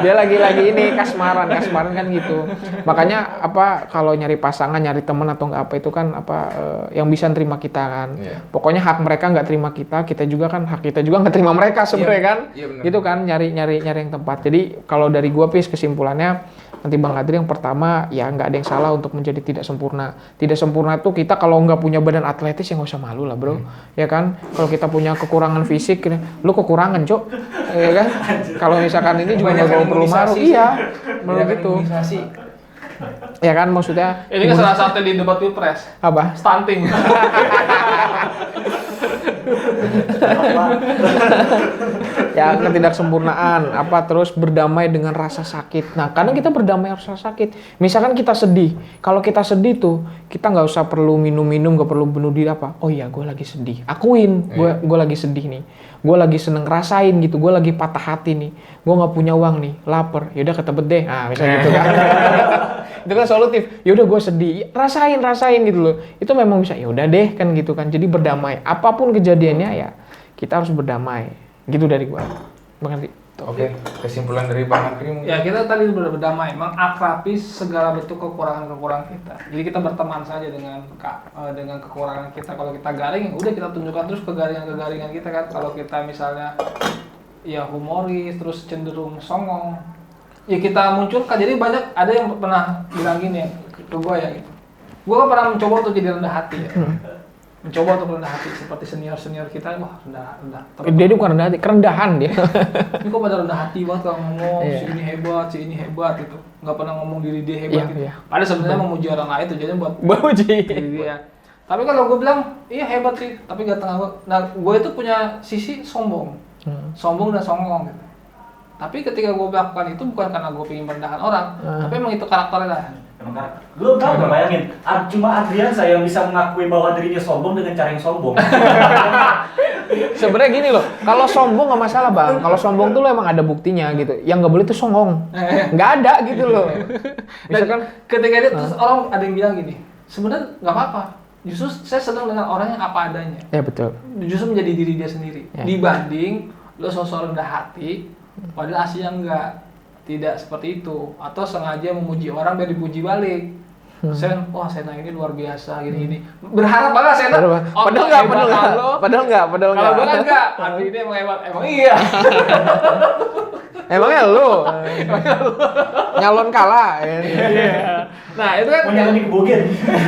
Dia lagi ini kasmaran kan gitu. Makanya apa kalau nyari pasangan, nyari teman atau nggak apa itu kan yang bisa terima kita kan. Iya. Pokoknya hak mereka nggak terima kita juga kan hak kita juga nggak terima mereka sebenarnya kan. Iya, benar. Gitu kan nyari yang tepat. Jadi kalau dari gua kesimpulannya nanti Bang Adri yang pertama ya nggak ada yang salah untuk menjadi tidak sempurna. Tidak sempurna itu kita kalau nggak punya badan atletis ya nggak usah malu lah bro. Ya kan kalau kita punya kekurangan fisik, lu kekurangan cok, ya kan. Kalau misalkan ini juga nggak perlu malu, iya, malu gitu. Ya kan maksudnya. Ini kan salah satu di debat pilpres. Apa? Stunting. Ya ketidaksempurnaan terus berdamai dengan rasa sakit. Nah kadang kita berdamai rasa sakit, misalkan kita sedih, kalau kita sedih tuh kita nggak usah perlu minum nggak perlu bunuh diri oh iya gue lagi sedih, akuin gue lagi sedih nih, gue lagi seneng rasain gitu, gue lagi patah hati nih, gue nggak punya uang nih, lapar, yaudah ke Tebet deh, misalnya gitu kan. Itu kan solutif, yaudah gue sedih, rasain gitu loh, itu memang bisa, yaudah deh kan gitu kan. Jadi berdamai, apapun kejadiannya ya kita harus berdamai, gitu dari gue. Bang Andri. Oke, kesimpulan dari Bang Andri mungkin. Ya kita tadi udah berdamai, mengakrabi segala bentuk kekurangan kita. Jadi kita berteman saja dengan kekurangan kita. Kalau kita garing, udah kita tunjukkan terus kegaringan kita kan. Kalau kita misalnya ya humoris, terus cenderung songong, ya kita munculkan. Jadi banyak ada yang pernah bilang gini ke gue ya gitu. Gue kan pernah mencoba untuk jadi rendah hati ya. Mencoba untuk rendah hati seperti senior kita, wah rendah. Dia itu bukan rendah hati, kerendahan dia. Ini kok pada rendah hati banget kalau ngomong si ini hebat gitu. Nggak pernah ngomong diri dia hebat gitu. Padahal sebenarnya memuji orang lain tujuannya buat memuji diri dia. Tapi kalau gue bilang, iya hebat sih, tapi gak tengah gue. Nah, gue itu punya sisi sombong. Sombong dan songong gitu. Tapi ketika gue melakukan itu bukan karena gue pengen merendahkan orang, tapi emang itu karakternya lah. Lu tau gak bayangin, cuma Adriansa yang bisa mengakui bahwa dirinya sombong dengan cara yang sombong. Sebenarnya gini loh, kalau sombong nggak masalah bang. Kalau sombong tuh lo emang ada buktinya gitu. Yang nggak boleh tuh songong, nggak ada gitu loh. Misalkan ketika itu terus orang ada yang bilang gini, sebenarnya nggak apa-apa. Justru saya senang dengan orang yang apa adanya. Ya betul. Justru menjadi diri dia sendiri. Ya. Dibanding lo sosok rendah hati, padahal aslinya enggak. Tidak seperti itu, atau sengaja memuji orang biar dipuji balik. Sen, wah Sena ini luar biasa gini-gini. Berharap banget Sena. Padahal enggak. Kalau gue kan enggak. Aduh ini emang hebat. Emang iya. Emangnya lu nyalon kalah. Nah itu kan. Mau nyalon di Kebogen.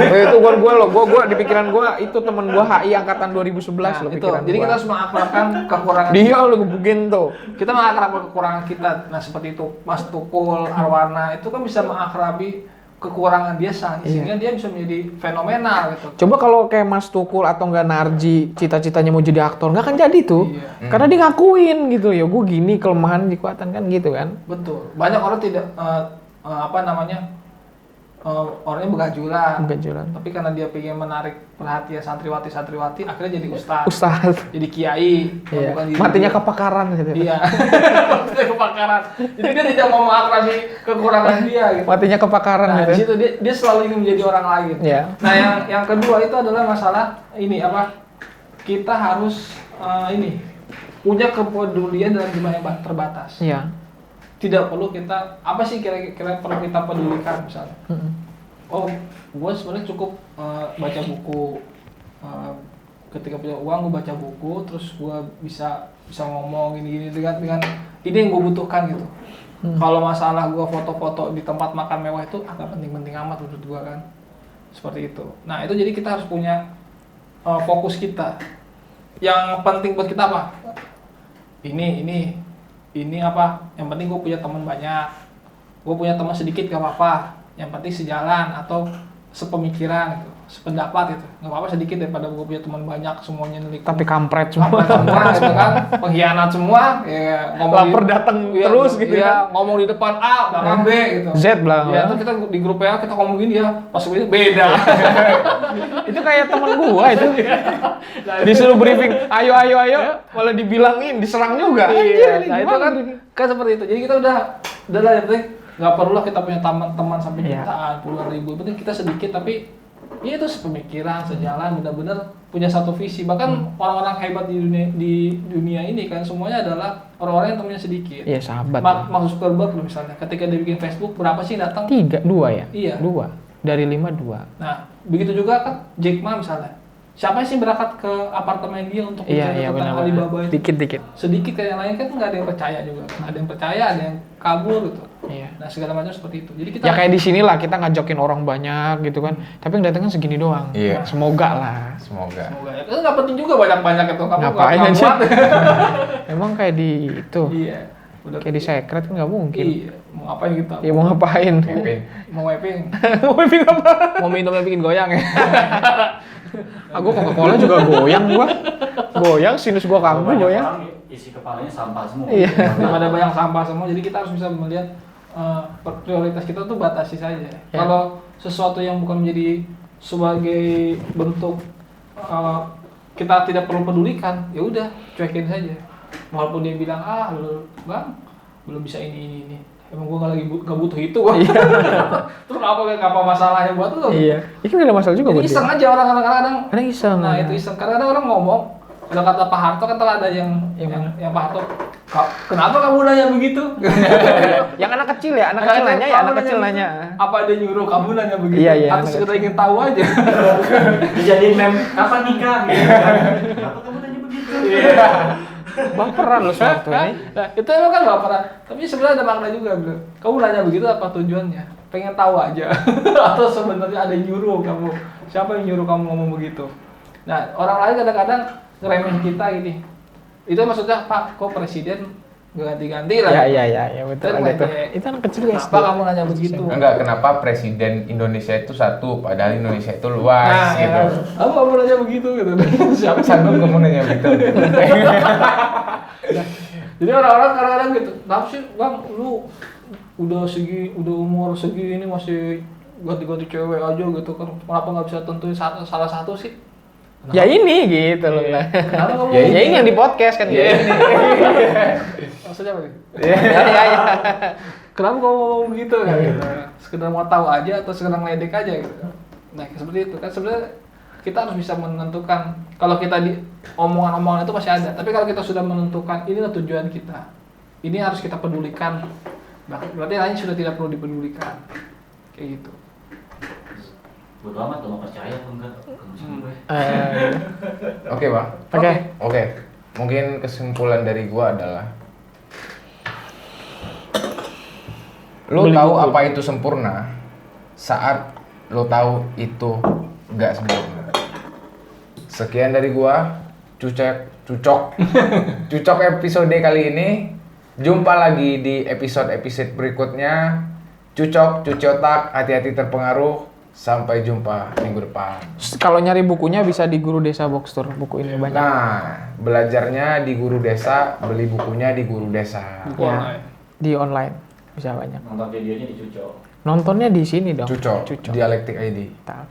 Itu gue di pikiran gue itu temen gue HI angkatan 2011 loh pikiran. Jadi kita harus mengakrabkan kekurangan. Dia lo Kebogen tuh. Kita mengakrabkan kekurangan kita. Nah seperti itu Mas Tukul, Arwana itu kan bisa mengakrabi kekurangan dia sehingga dia bisa menjadi fenomenal gitu. Coba kalau kayak Mas Tukul atau enggak Narji cita-citanya mau jadi aktor nggak akan jadi tuh. Karena dia ngakuin gitu ya, gue gini kelemahan kekuatan kan gitu kan. Betul. Banyak orang tidak orangnya begajulan. Tapi karena dia pengen menarik perhatian santriwati akhirnya jadi ustaz. Jadi kiai. Matinya kepakaran gitu. Iya. Matinya kepakaran. Jadi dia tidak mau mengakrabi kekurangan dia gitu. Matinya kepakaran gitu. Di situ dia selalu ingin menjadi orang lain. Yeah. Nah, yang kedua itu adalah masalah kita harus punya kepedulian dalam jumlah yang terbatas. Iya. Tidak perlu kita kira-kira perlu kita pedulikan misalnya. Oh, gue sebenarnya cukup baca buku. Ketika punya uang gue baca buku, terus gue bisa ngomong gini-gini dengan ini yang gue butuhkan gitu. Kalau masalah gue foto-foto di tempat makan mewah itu agak penting-penting amat menurut gue kan. Seperti itu. Nah itu jadi kita harus punya fokus kita. Yang penting buat kita apa? Ini apa? Yang penting gue punya teman banyak. Gue punya teman sedikit gak apa-apa. Yang penting sejalan atau sepemikiran gitu, sependapat gitu. Gak apa-apa sedikit daripada gue punya teman banyak semuanya nelik. Tapi kampret semua. Gitu kan, pengkhianat semua. Ya, lapar datang terus gitu ya. Ngomong di depan A, belakang B gitu. Z belakang. Ya, terus kita di grup PA kita ngomongin dia, pas itu beda. Itu kayak temen gua itu. Disuruh briefing, ayo, malah dibilangin, diserang juga. Iya, nah itu kan seperti itu. Jadi kita udah lah yang penting nggak perlu lah kita punya teman sampai jutaan, puluhan ribu. Penting kita sedikit tapi Iya itu sepemikiran, sejalan, benar-benar punya satu visi. Bahkan orang-orang hebat di dunia ini kan semuanya adalah orang-orang yang temennya sedikit. Iya, sahabat. Mark Zuckerberg misalnya, ketika dia bikin Facebook berapa sih datang? 2 ya? Iya. 2. Dari 5, 2. Nah, begitu juga kan Jack Ma misalnya. Siapa sih berangkat ke apartemen dia untuk bicara Iya, tentang benar. Alibaba itu? Dikit-dikit. Sedikit kayak yang lain kan nggak ada yang percaya juga. Ada yang percaya, ada yang kabur gitu. Iya. Nah segala macam seperti itu. Jadi kita Ya kayak di sini lah kita ngajokin orang banyak gitu kan. Tapi yang datang kan segini doang. Iya. Semoga lah. Semoga. semoga ya. Itu nggak penting juga banyak-banyak itu. Kamu Ngapain nggak aja? muat. Emang kayak di itu. Iya. Udah Kayak di secret kan nggak mungkin. Iya. Mau ngapain kita? Ya mau ngapain? Mapping. Mau mapping. Mau bikin apa? Mau minum yang bikin goyang ya? Aku Coca-Cola juga goyang gua. Goyang, sinus gua kambuh Banyak goyang. orang isi kepalanya sampah semua. Iya. Daripada banyak sampah semua. Jadi kita harus bisa melihat prioritas kita tuh batasi saja. Ya. Kalau sesuatu yang bukan menjadi sebagai bentuk kita tidak perlu pedulikan, ya udah cuekin saja. Walaupun dia bilang lu bang belum bisa ini. Emang gua nggak butuh itu gua. Terus apa masalahnya buat lu? Iya. Ini nggak ada masalah juga buat Jadi iseng dia. aja orang kadang-kadang. Kadang iseng. Nah itu iseng. Kadang-kadang orang ngomong. Kalau kata Pak Harto kan telah ada yang Pak Harto. Kenapa kamu nanya begitu? Yang anak kecil ya, anak kecil nanya ya, anak kecil nanya. Apa ada nyuruh kamu nanya begitu? Iya, iya, Atau anak sekedar ingin tahu aja. Dijadiin meme, kapan nikah? Gitu kan. Kenapa kamu nanya begitu? Baperan loh suatu ini. Nah, itu emang kan baperan. Tapi sebenarnya ada makna juga, bro. Kamu nanya begitu apa tujuannya? Pengen tahu aja. Atau sebenarnya ada yang nyuruh kamu? Siapa yang nyuruh kamu ngomong begitu? Nah, orang lain kadang-kadang ngeremehin kita gini. Itu maksudnya, Pak, kok presiden ganti-ganti lah? Ya betul Kan gitu. kayak, Itu anak kecil guys. kenapa kamu nanya begitu? Enggak, kenapa presiden Indonesia itu satu, padahal Indonesia itu luas Nah, gitu. kamu kamu nanya begitu gitu. Siapa sanggup kamu nanya gitu? Jadi orang-orang kadang-kadang gitu, kenapa sih bang, lu udah umur segini masih ganti-ganti cewek aja gitu kan? Kenapa nggak bisa tentuin salah satu sih? Ya ini gitu loh. Kenapa kamu? Ya ini yang di podcast kan gitu. Maksudnya apa nih? Ya. Kenapa kamu ngomong gitu kan? Gitu. Sekedar mau tahu aja atau sekedar ngeledek aja gitu. Nah seperti itu kan sebenarnya kita harus bisa menentukan. Kalau kita di omongan-omongan itu masih ada, tapi kalau kita sudah menentukan inilah tujuan kita, ini harus kita pedulikan. Berarti lain sudah tidak perlu dipedulikan, kayak gitu. Bodo amat lo mau percaya atau enggak? Kamu gue. Oke, Bang. Oke. Oke. Mungkin kesimpulan dari gua adalah lo Beli tahu buku. apa itu sempurna saat lo tahu itu nggak sempurna. Sekian dari gua, cucok episode kali ini. Jumpa lagi di episode berikutnya. Cuci otak, hati-hati terpengaruh. Sampai jumpa minggu depan. Kalau nyari bukunya bisa di Guru Desa Bookstore. Buku ini banyak. Nah, belajarnya di Guru Desa, beli bukunya di Guru Desa. Ya, di online bisa banyak. Nonton videonya dicucok. Nontonnya di sini dong. Cucok, Cucok. Dialektik ID. Tak.